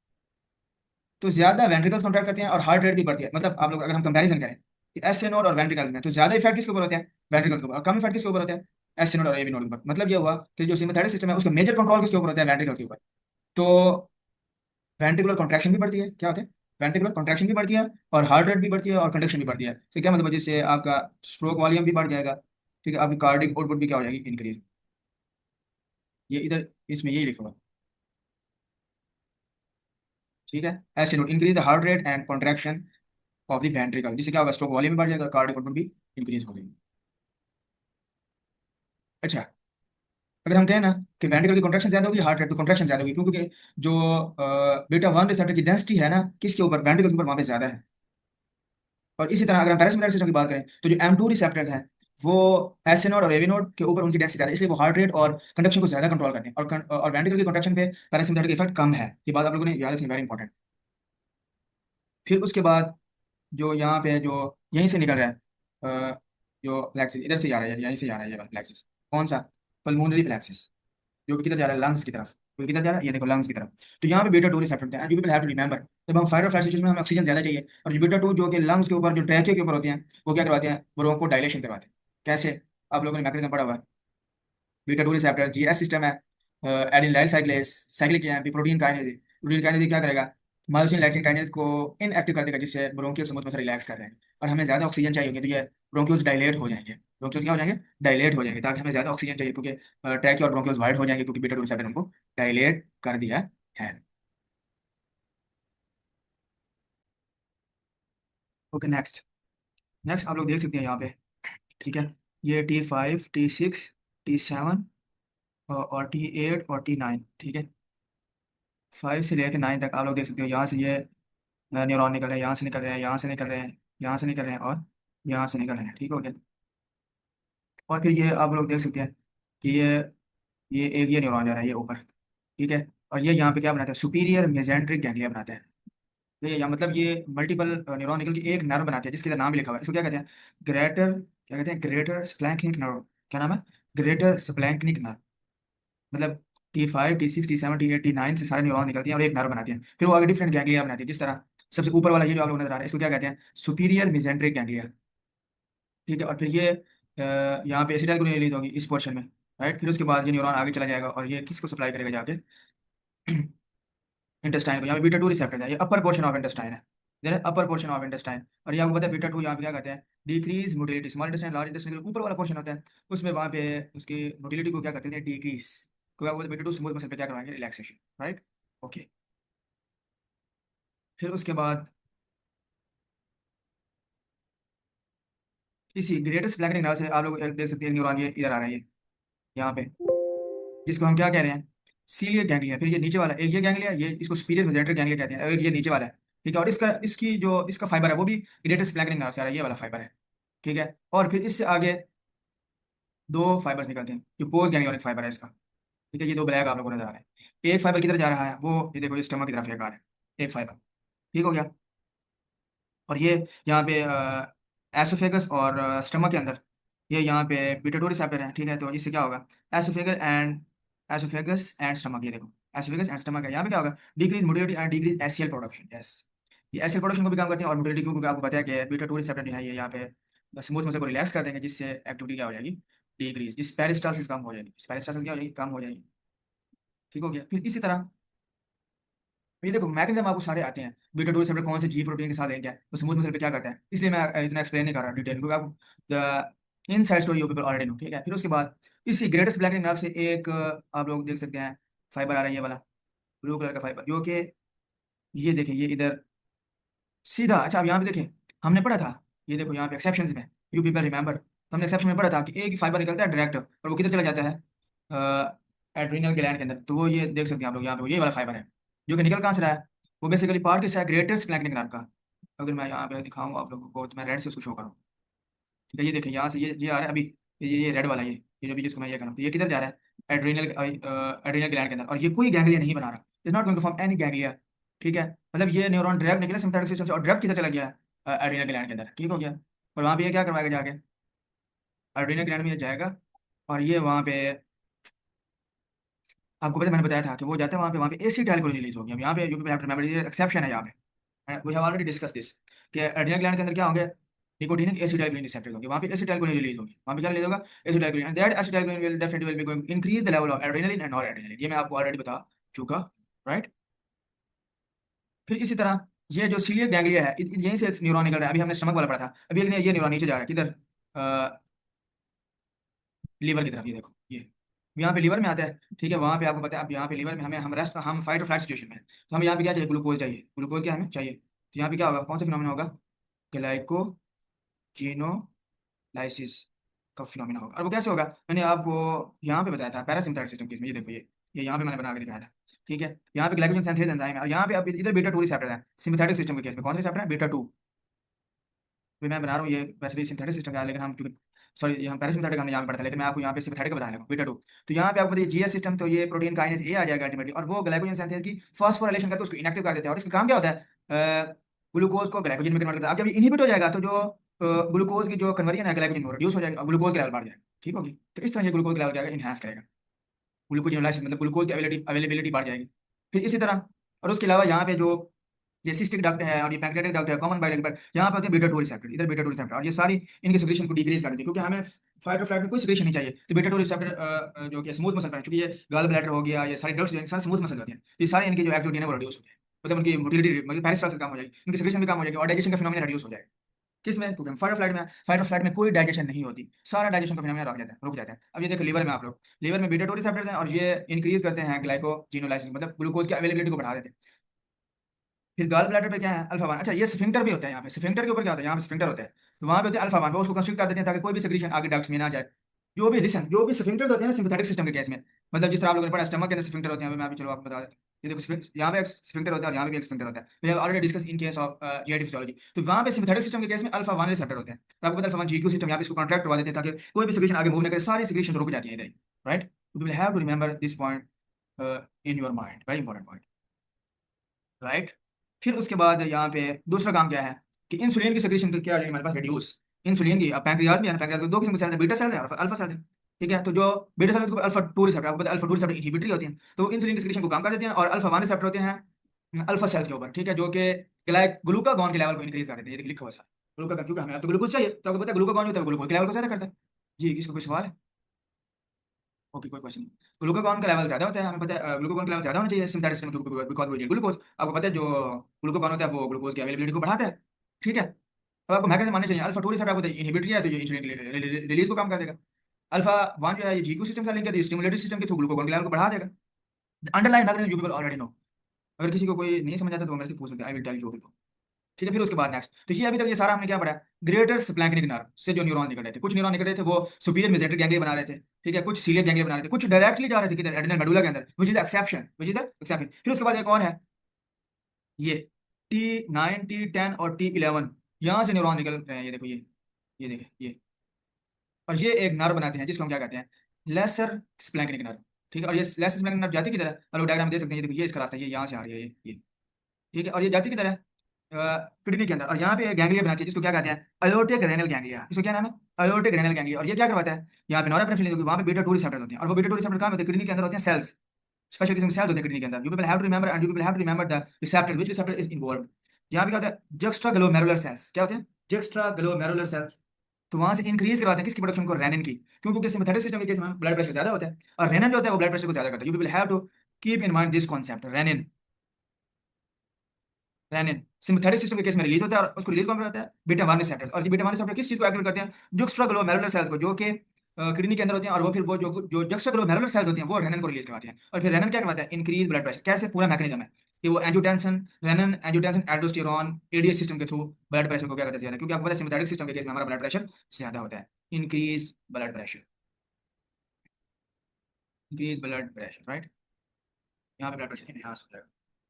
तो ज्यादा वेंट्रिकल्स कॉन्ट्रैक्ट करते हैं और हार्ट रेट भी बढ़ती है। मतलब आप लोग अगर हम कंपैरिजन करें कि एस ए नोड और वेंट्रिकल्स में, तो ज्यादा इफेक्ट किसके ऊपर होते हैं, वेंट्रिकल्स के ऊपर, और कम इफेक्ट किसके ऊपर होते हैं, एस ए नोड और एबी नोड के ऊपर। मतलब ये हुआ कि जो सिम्पैथेटिक सिस्टम है उसका मेजर कंट्रोल किसके ऊपर होता है, वेंट्रिकल के ऊपर। तो वेंट्रिकुलर कॉन्ट्रैक्शन भी बढ़ती है, क्या होता है, वेंट्रिकुलर कॉन्ट्रैक्शन भी बढ़ती है, और हार्ट रेट भी बढ़ती है, और कंडक्शन भी बढ़ती है। तो क्या मतलब है, जिससे आपका स्ट्रोक वॉल्यूम भी बढ़ जाएगा, ठीक है, आपकी कार्डिक आउटपुट भी क्या हो जाएगी, इंक्रीज। ये इधर इसमें यही लिखा हुआ है, ठीक है, ऐसे note increase the heart rate and contraction of the ventricle, जिससे क्या होगा, स्ट्रोक वॉल्यूम भी बढ़ जाएगा, कार्डिक आउटपुट भी इंक्रीज हो जाएगी। अच्छा, अगर हम कहें ना कि वेंट्रिकल की कॉन्ट्रैक्शन ज्यादा होगी, हार्ट रेट की कॉन्ट्रैक्शन ज्यादा होगी, क्योंकि जो बीटा वन रिसेप्टर की डेंसिटी है ना, किसके ऊपर, वेंट्रिकल के ऊपर, वहां पे ज्यादा है। और इसी तरह अगर हम पैरासिम्पैथेटिक सिस्टम की बात करें, तो जो एम टू रिसेप्टर हैं वो एस नोड और एवी नोड के ऊपर उनकी डेंसिटी ज्यादा है, इसलिए वो हार्ट रेट और कंडक्शन को ज्यादा कंट्रोल करते हैं, और वेंट्रिकल की कॉन्ट्रैक्शन पे पैरासिम्पैथेटिक इफेक्ट कम है। ये बात आप लोगों ने याद रखनी, वेरी इंपॉर्टेंट। फिर उसके बाद जो यहाँ पे जो यहीं से निकल रहा है, जो प्लेक्सिस इधर से आ रहा है, यहीं से आ रहा है, ये प्लेक्सिस कौन सा, पल्मोनरी प्लेक्सिस, जो कि किधर जा रहा है, लंग्स की तरफ, वो किधर जा रहा है, ये देखो लंग्स की तरफ। तो यहाँ पे बीटा टू रिसेप्टर होते हैं, you people have to remember, जब हम फाइट और फ्लाइट सिचुएशन में हमें ऑक्सीजन ज्यादा चाहिए, और जो बीटा टू जो कि लंग्स के ऊपर, जो ट्रैकिया के ऊपर होते हैं, वो क्या करवाते हैं, ब्रोंको डायलेशन करवाते हैं। कैसे? आप लोगों ने मैकेनिज्म पढ़ा हुआ है, beta two receptor GS system है, adenylyl cyclase, cyclic AMP, protein kinase, protein kinase क्या करेगा, मायोसिन लैक्टिन काइनेज को इनएक्टिव कर देगा, जिससे ब्रोंकियल स्मूथ मसल रिलैक्स कर रहे हैं, और हमें ज्यादा ऑक्सीजन चाहिए होगी, तो ये ब्रोंक्यूल्स डायलेट हो जाएंगे, ब्रोंक्यूल्स क्या हो जाएंगे, डायलेट हो जाएंगे, ताकि हमें ज्यादा ऑक्सीजन चाहिए, क्योंकि ट्रैकिया और ब्रोंक्यूल्स वाइड हो जाएंगे, क्योंकि बीटा टू रिसेप्टर हमको डायलेट कर दिया है। Okay next. नेक्स्ट आप लोग देख सकते हैं यहाँ पे, ठीक है, ये T5 T6 T7 और T8 और T9, ठीक है। 5 से लेकर 9 तक आप लोग देख सकते हो, यहाँ से ये न्यूरॉन निकल रहे हैं, यहाँ से निकल रहे हैं, यहाँ से निकल रहे हैं, यहाँ से निकल रहे हैं और यहाँ से निकल रहे हैं, ठीक हो गया। और फिर ये आप लोग देख सकते हैं कि ये एक ये न्यूरॉन जा रहा है ये ऊपर, ठीक है। और ये यहाँ पे क्या बनाता है, सुपीरियर मेजेंट्रिक गैंग्लिया बनाता है। ये या मतलब ये मल्टीपल न्यूरॉन निकल के एक नर्व बनाते हैं जिसके अंदर नाम भी लिखा हुआ है। इसको क्या कहते हैं, ग्रेटर, क्या कहते हैं, ग्रेटर स्प्लैंक्निक नर्व। क्या नाम है, ग्रेटर स्प्लैंक्निक नर्व। मतलब T5 T6 T7 T8 T9 से सारे न्यूरॉन निकलती हैं और एक नर्व बनाती हैं। फिर वो आगे डिफरेंट गैंग्लिया बनाती है, जिस तरह सबसे ऊपर वाला ये जो आप लोग नजर आ रहा है इसको क्या कहते हैं, सुपीरियर मेजेंट्रिक गैंग्लिया, ठीक है। और फिर ये यहाँ पे एसिटाइल कोलिन रिलीज होगी इस पोर्शन में, राइट। फिर उसके बाद ये न्यूरॉन आगे चला जाएगा और ये किसको सप्लाई करेगा जाके, इंटेस्टाइन को। यहाँ पे बीटा 2 रिसेप्टर है, ये अपर पोर्शन ऑफ इंटेस्टाइन है, अपर पोर्शन ऑफ इंटेस्टाइन। और ये आपको पता है बीटा 2 यहाँ पे क्या करते हैं, decrease motility. Small intestine large intestine जो ऊपर वाला पोर्शन होता है उसमें वहाँ पे उसकी मोटिलिटी को क्या करते हैं, डिक्रीज। क्योंकि आपको बीटा 2 स्मूथ मसल पे क्या करवाएंगे, रिलैक्सेशन, राइट। ओके। फिर उसके बाद इसी ग्रेटेस्ट फ्लैंकिंग नर्व से आप लोग देख सकते हैं न्यूरॉन ये इधर आ रहा है, ये यहाँ पे, जिसको हम क्या कह रहे हैं, सीलियर गैंग्लिया। फिर ये नीचे वाला एक ये गैंग्लिया, ये इसको सुपीरियर मेजेंट्रिक गैंग्लिया कहते हैं, और एक ये नीचे वाला है, ठीक है। और इसका इसकी जो इसका फाइबर है वो भी ग्रेटेस्ट फ्लैंकिंग नर्व से आ रहा है, ये वाला फाइबर है, ठीक है। और फिर इससे आगे दो फाइबर्स निकलते हैं, जो पोस्ट गैंग्लियोनिक फाइबर है इसका, ठीक है। ये दो ब्लैक आप लोगों को नजर आ रहे हैं। एक फाइबर किधर जा रहा है, वो ये देखो, ये स्टमक की तरफ एक आ रहा है एक फाइबर, ठीक हो गया। और ये यहाँ पे एसोफेगस और स्टमक के अंदर ये यहाँ पे बीटा 2 रिसेप्टर है, ठीक है। तो इससे क्या होगा, एसोफेगर एंड एसोफेगस एंड स्टमक, ये देखो एसोफेगस एंड स्टमक है। यहाँ पे क्या होगा, decrease motility and decrease ACL production, yes. ये एसीएल प्रोडक्शन को भी काम करते हैं और मोटिलिटी को, क्योंकि आपको पता है कि बीटा 2 रिसेप्टर जो है ये यहाँ पे स्मूथ मसल को रिलैक्स कर देंगे, जिससे एक्टिविटी क्या हो जाएगी, डिक्रीज, जिस पेरिस्टालसिस कम हो जाएगी, पेरिस्टालसिस क्या हो जाएगी, कम हो जाएगी, ठीक हो गया। फिर इसी तरह ये देखो मैकेनिज्म आपको सारे आते हैं, बीटा 2 रिसेप्टर कौन से जी प्रोटीन के साथ लिंक है, तो स्मूथ मसल पे क्या करता है, इसलिए मैं इतना एक्सप्लेन नहीं कर रहा डिटेल, क्योंकि आपको the in side story you people already know, ठीक है। फिर उसके बाद इसी ग्रेटेस्ट ब्लैकिंग नर्व से एक आप लोग देख सकते हैं फाइबर आ रहा है, ये वाला ब्लू कलर का फाइबर, जो कि ये देखिए ये इधर सीधा, अच्छा अब यहाँ पे देखें, हमने पढ़ा था, ये देखो यहाँ पे एक्सेप्शंस में, यू पीपल रिमेंबर, हमने एक्सेप्शन में पढ़ा था कि एक ही फाइबर निकलता है डायरेक्ट और वो किधर चला जाता है, एड्रीनल ग्लैंड के अंदर। तो वो ये देख सकते हैं आप लोग यहाँ पे, ये वाला फाइबर है जो कि निकल कहाँ से रहा है, वो बेसिकली पार्ट किसका है, ग्रेटेस्ट फ्लैंकिंग नर्व का। अगर मैं यहाँ पे दिखाऊँ आप लोगों को तो मैं रेड से उसको शो करूँ, ठीक है। ये देखिए यहाँ से ये आ रहा है अभी, ये रेड वाला, ये जो भी जिसको मैं ये करूँ, तो ये किधर जा रहा है, एड्रीनल एड्रीनल ग्लैंड के अंदर, और ये कोई गैंग्लिया नहीं बना रहा, is not going to form any ganglia, ठीक है। मतलब ये न्यूरॉन डायरेक्ट निकला सिम्पैथेटिक सिस्टम से और डायरेक्ट किधर चला गया, एड्रीनल ग्लैंड के अंदर, ठीक हो गया। और वहाँ पे ये क्या करवाएगा जाके, एड्रीनल ग्लैंड में ये जाएगा और ये वहाँ पे आपको पता है, मैंने बताया था कि वो जाता है वहाँ पे एसिटाइल को रिलीज हो गया। अब यहाँ पे you people have to remember, ये एक्सेप्शन है यहाँ पे, we have already discuss this, कि एड्रिनल ग्लैंड के अंदर क्या होंगे, निकोटीनिक एसिटाइलकोलिन रिसेप्टर्स होंगे, वहाँ पे एसिटाइलकोलिन रिलीज होगी, वहाँ पे क्या रिलीज होगा, acetylcholine, and that acetylcholine will definitely will be going increase the level of adrenaline and noradrenaline, ये मैं आपको ऑलरेडी बता चुका, राइट। फिर इसी तरह ये जो सीलियर गैंग्लिया है, यहीं से न्यूरॉन निकल रहा है, अभी हमने स्टमक वाला पढ़ा था, अभी ये न्यूरॉन नीचे जा रहा है किधर, लीवर की तरफ, ये देखो ये यहाँ पे लीवर में आता है, ठीक है। वहाँ पे आपको पता है, अब यहाँ पे लीवर में हमें हम फाइट और फ्लाइट सिचुएशन में हैं। तो हमें यहाँ पे क्या चाहिए, ग्लूकोज चाहिए, ग्लूकोज क्या हमें चाहिए, तो यहाँ पे क्या होगा, कौन सा फिनोमिना होगा, ग्लाइकोजिनोलाइसिस का फिनोमिना होगा। और वो कैसे होगा, मैंने आपको यहाँ पे बताया था पैरासिम्पैथेटिक सिस्टम केस में, ये देखो ये यहाँ पे मैंने बना के दिखाया था, ठीक है। यहाँ पे ग्लाइकोजन सिंथेज एंजाइम है और यहाँ पे अब इधर बीटा 2 रिसेप्टर है, सिम्पैथेटिक सिस्टम के केस में कौन सा रिसेप्टर है, बीटा 2। भी मैं बना रहा हूँ ये वैसे भी सिंथेटिक सिस्टम का है, लेकिन हम चूंकि सॉरी ये हम पैरासिम्पैथेटिक हमने यहाँ पे पढ़ा था, लेकिन मैं आपको यहाँ पे सिम्पैथेटिक का बताने लगा, बीटा 2। तो यहाँ पे आपको बताइए जीएस सिस्टम, तो ये प्रोटीन काइनेज ए आ जाएगा अल्टीमेटली, और वो ग्लाइकोजन सिंथेज की फास्फोराइलेशन करके उसको इनएक्टिव कर देते हैं, और इसका काम क्या होता है, ग्लूकोज को ग्लाइकोजन में कन्वर्ट करता है। अब जब ये इनहिबिट हो जाएगा तो जो ग्लूकोज की जो कन्वर्जन है ग्लाइकोजन में रिड्यूस हो जाएगा और ग्लूकोज के लेवल बढ़ जाएगा, ठीक होगी। तो इस तरह ये ग्लूकोज के लेवल क्या इनहांस करेगा, ग्लूकोजिनोलाइसिस मतलब ग्लूकोज की अवेलेबिलिटी बढ़ जाएगी। फिर इसी तरह और उसके अलावा यहाँ पे जो ये सिस्टिक डक्ट है और ये पैंक्रियाटिक डक्ट है, कॉमन बाइल, यहाँ पे होते हैं बीटा 2 रिसेप्टर, इधर बीटा 2 रिसेप्टर, और ये सारी इनके सिक्रेशन को डिक्रीज कर देती है, क्योंकि हमें फाइट और फ्लाइट में कोई सिक्रेशन नहीं चाहिए। तो बीटा 2 रिसेप्टर जो कि स्मूथ मसल पर है, क्योंकि ये गॉल ब्लैडर हो गया, ये सारी डक्ट्स जो है सारे स्मूथ मसल होते हैं, तो ये सारे इनकी जो एक्टिविटी है वो रिड्यूस हो जाए, मतलब उनकी मोटिलिटी मतलब पेरिस्टालसिस कम हो जाएगी, इनकी सिक्रेशन भी कम हो जाएगी और डाइजेशन का फिनोमेना रिड्यूस हो जाएगा। किसमें, क्योंकि हम फाइट और फ्लाइट में कोई डाइजेशन नहीं होती, सारा डाइजेशन का फिनोमेना रुक जाता है। अब ये देखो लीवर में आप लोग, लीवर में बीटा 2 रिसेप्टर्स हैं और ये इंक्रीज करते हैं ग्लाइकोजिनोलाइसिस, मतलब ग्लूकोज की अवेलेबिलिटी को बढ़ा देते हैं। फिर गॉल ब्लैडर पे क्या है, अल्फा वन। अच्छा, ये स्फिंक्टर भी होता है यहाँ पे। स्फिंक्टर के ऊपर क्या होता है, यहाँ पे स्फिंक्टर होता है, तो वहाँ पे होते हैं अल्फा वन, वो उसको कंस्ट्रिक्ट कर देते हैं ताकि कोई भी सिक्रीशन आगे डक्ट्स में ना जाए। जो भी लिसन, जो भी स्फिंक्टर्स होते हैं ना सिंपैथेटिक सिस्टम के केस में, मतलब जिस तरह आप लोगों ने पढ़ा स्टमक के अंदर स्फिंक्टर होते हैं, अभी मैं अभी चलो आपको बता देता हूँ। ये देखो यहाँ पे एक स्फिंक्टर होता है और यहाँ पे भी एक स्फिंक्टर होता है। We have already discuss in case of GIT physiology. तो वहाँ पे सिंपैथेटिक सिस्टम के केस में अल्फा वन रिसेप्टर होते हैं, तो आपको पता है अल्फा वन जीक्यू सिस्टम, यहाँ पे इसको कॉन्ट्रैक्ट करवा देते हैं ताकि कोई भी सिक्रीशन आगे मूव न करे, सारी सिक्रीशन रुक जाती है इधर ही। Right, you will have to remember this point in your mind, very important point. Right, फिर उसके बाद यहाँ पे दूसरा काम क्या है कि इंसुलिन की सिक्रीशन को क्या है हमारे पास, रिड्यूस। इंसुलिन की, अब पैंक्रियाज में है ना, पैंक्रियाज में दो किस्म के सेल हैं, बीटा सेल है और अल्फा सेल है। ठीक है, तो जो बीटा सेल है अल्फा टू रिसेप्टर, आपको पता है अल्फा टू रिसेप्टर इनहिबिटरी होती हैं, तो इंसुलिन की सिक्रीशन को काम कर देते हैं। और अल्फा वन रिसेप्टर होते हैं अल्फा सेल्स के ऊपर, ठीक है, जो कि ग्लूकागॉन के लेवल को इंक्रीज कर देते हैं। ये देखिए लिखा हुआ है ग्लूकागॉन, क्योंकि हमें अब तो ग्लूकोज चाहिए, तो आपको पता है ग्लूकागॉन जो होता है ग्लूकोज के लेवल को ज्यादा करता है। जी, किसको कोई सवाल है? ओके, कोई क्वेश्चन नहीं। ग्लूकागॉन का लेवल ज्यादा होता है, हमें पता है ग्लूकागॉन का लेवल ज्यादा होना चाहिए सिंथेटिक सिस्टम में, बिकॉज वो ग्लूकोज, आपको पता है जो ग्लूकागॉन होता है वो ग्लूकोज की अवेलेबिलिटी को बढ़ाता है। ठीक है, अब आपको मैकेनिज्म मानने चाहिए। अल्फा टू रिसेप्टर आपको पता है इनहिबिटरी है, तो ये इंसुलिन रिलीज को काम कर देगा। अल्फा वन जो है ये जीक्यू सिस्टम से लिंक है, तो स्टिमुलेटरी सिस्टम के थ्रू ग्लूकागॉन के लेवल को बढ़ा देगा। Underline mechanism you people already know. अगर किसी को कोई नहीं समझ आता तो वो मेरे से पूछ सकते हैं, I will tell you people. ठीक है, फिर उसके बाद नेक्स्ट, तो ये अभी तक ये सारा हमने क्या पढ़ा, ग्रेटर स्प्लैंक्निक नर्व से जो न्यूरॉन निकल रहे थे, कुछ न्यूरॉन निकल रहे थे वो सुपीरियर मेसेंट्रिक गैंग्लिया बना रहे थे। ठीक है, कुछ सीलियर गैंग्लिया बना रहे थे, कुछ डायरेक्टली जा रहे थे किधर, एड्रेनल मेडुला के अंदर, which is the exception, which is the exception. फिर उसके बाद एक और है, ये T9 T10 और T11, यहाँ से न्यूरॉन निकल रहे हैं। ये देखो ये देखिए ये, और ये एक नर्व बनाते हैं जिसको हम क्या कहते हैं, लेसर स्प्लैंक्निक नर्व। ठीक है, और ये लेसर स्प्लैंक्निक नर्व जाती किधर है, हम लोग डायग्राम दे सकते हैं। ये देखो ये इसका रास्ता है, ये यहाँ से आ रही है ये। ठीक है, और ये जाती किधर है, किडनी के अंदर, और यहाँ पे गैंग्लिया बनाती है जिसको क्या कहते हैं, अयोटिक रेनल गैंग्लिया। इसको क्या नाम है, अयोटिक रेनल गैंग्लिया। और ये क्या करवाता है, यहाँ पे नॉरेपेनेफ्रिन, वहाँ पे बीटा टू रिसेप्टर होते हैं, और वो बीटा टू रिसेप्टर कहाँ होते हैं, किडनी के अंदर होते हैं सेल्स, स्पेशल किस्म के सेल्स होते हैं किडनी के अंदर। You people have to remember and you people have to remember the receptor, which receptor is involved. यहाँ पे क्या होता है, जक्स्ट्रा ग्लोमेरुलर सेल्स, क्या होते हैं, जक्स्ट्रा ग्लोमेरुलर सेल्स। तो वहां से इंक्रीज करवाते हैं किसकी प्रोडक्शन को, रेनिन की, क्योंकि सिम्पैथेटिक सिस्टम के केस में ब्लड प्रेशर ज्यादा होता है, और रेनिन जो होता है वो ब्लड प्रेशर को ज्यादा करता है। You will have to keep in mind this concept, renin. Renin sympathetic system के केस में रिलीज होता है, और उसको रिलीज कौन करता है, बीटा वन रिसेप्टर। और ये बीटा वन रिसेप्टर किस चीज को एक्टिवेट करते हैं, जुक्स्ट्राग्लोमेरुलर सेल्स को, जो कि किडनी के अंदर होते हैं, और वो फिर वो जो जुक्स्ट्राग्लोमेरुलर सेल्स होती हैं वो रेनिन को रिलीज करवाते हैं। और फिर रेनिन क्या करवाता है, इंक्रीज ब्लड प्रेशर। कैसे, पूरा मैकेनिज्म है कि वो angiotensin, renin angiotensin aldosterone ADH system के थ्रू ब्लड प्रेशर को क्या करता है ज्यादा, क्योंकि आपको पता है सिम्पैथेटिक सिस्टम के केस में हमारा ब्लड प्रेशर ज्यादा होता है। Increase blood pressure, increase blood pressure, right. यहाँ पे ब्लड प्रेशर इनहांस हो जाएगा।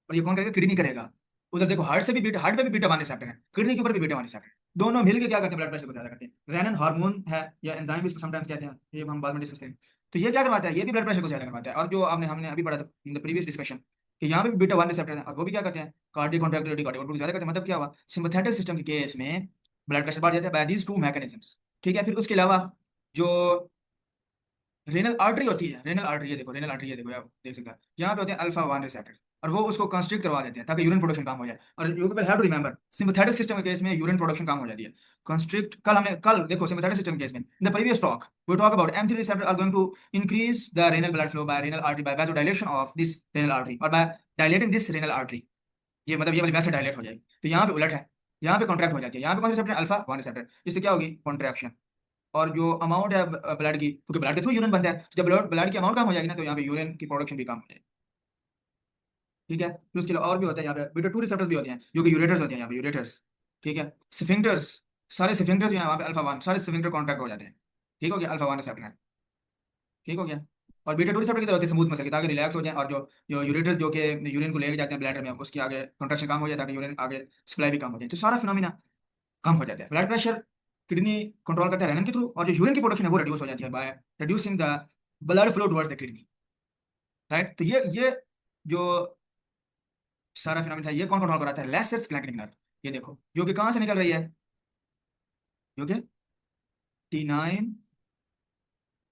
और ये कौन करेगा, किडनी करेगा। उधर देखो हार्ट से भी बीटा, हार्ट पे भी बीटा वन रिसेप्टर है, किडनी के ऊपर भी बीटा वन रिसेप्टर है, दोनों मिलकर क्या करते हैं, ब्लड प्रेशर को ज्यादा करते हैं। रेनन हार्मोन है या एंजाइम भी इसको समटाइम्स कहते हैं, ये हम बाद में डिस्कस करेंगे। तो ये क्या करवाता है, ये भी ब्लड प्रेशर को ज्यादा करवाता है। और जो आपने हमने अभी पढ़ा था इन द प्रीवियस डिस्कशन कि यहाँ पे भी बीटा वन रिसेप्टर है, और वो भी क्या करते हैं, कार्डियक कॉन्ट्रैक्टिलिटी, कार्डियक को ज्यादा करते हैं। मतलब क्या हुआ, सिंपैथेटिक सिस्टम के केस में ब्लड प्रेशर बढ़ जाता है बाय दीज टू मैकेनिज्म्स। ठीक है, फिर उसके अलावा जो रेनल आर्टरी होती है, रेनल आर्टरी, ये देखो रेनल आर्टरी, ये देखो आप देख सकते हैं, यहाँ पे होते हैं अल्फा वन रिसेप्टर, और वो उसको कंस्ट्रिक्ट करवा देते हैं ताकि यूरिन प्रोडक्शन कम हो जाए। और you people have to remember sympathetic system के केस में यूरिन प्रोडक्शन कम हो जाती है, कंस्ट्रिक्ट। कल देखो सिंपैथेटिक सिस्टम के केस में in the previous talk we talk about M3 receptor are going to increase the renal blood flow by renal artery by vasodilation of this renal artery or by dilating this renal artery। ये मतलब ये वाली वैसे dilate हो जाएगी। तो यहाँ पे उलट है, यहाँ पे कॉन्ट्रैक्ट हो जाती है। यहाँ पे कौन सा रिसेप्टर, अल्फा वन रिसेप्टर, इससे क्या होगी, कॉन्ट्रैक्शन। और जो अमाउंट है ब्लड की, क्योंकि ब्लड के थ्रू यूरिन बनता है, तो जब ब्लड की अमाउंट कम हो जाएगी ना, तो यहाँ पे यूरिन की प्रोडक्शन भी कम हो जाएगी। ठीक है, फिर उसके अलावा और भी होता है यहाँ पे, बीटा टू रिसेप्टर्स भी होते हैं जो कि यूरेटर्स होते हैं, यहाँ पे यूरेटर्स। ठीक है, स्फिंक्टर्स, सारे स्फिंक्टर्स जो हैं वहाँ पे अल्फा वन, सारे स्फिंक्टर कॉन्ट्रैक्ट हो जाते हैं। ठीक हो गया, अल्फा वन रिसेप्टर है। ठीक हो गया। और बीटा टू रिसेप्टर की तरह होती है स्मूथ मसल की, ताकि रिलैक्स हो जाए, और जो यूरेटर्स जो कि यूरिन को लेके जाते हैं ब्लैडर में, उसकी आगे कंट्रैक्शन कम हो जाए ताकि यूरिन आगे सप्लाई भी कम हो जाए, तो सारा फिनोमिना कम हो जाता है। ब्लड प्रेशर किडनी कंट्रोल करता है रेनन के थ्रू, और जो यूरिन की प्रोडक्शन है वो रिड्यूस हो जाती है by reducing the blood flow towards the kidney. Right, तो ये जो सारा फिनोमिना है, ये कौन कंट्रोल कराता है, लेसर स्प्लैंक्निक नर्व। ये देखो जो कि कहाँ से निकल रही है, जो कि T9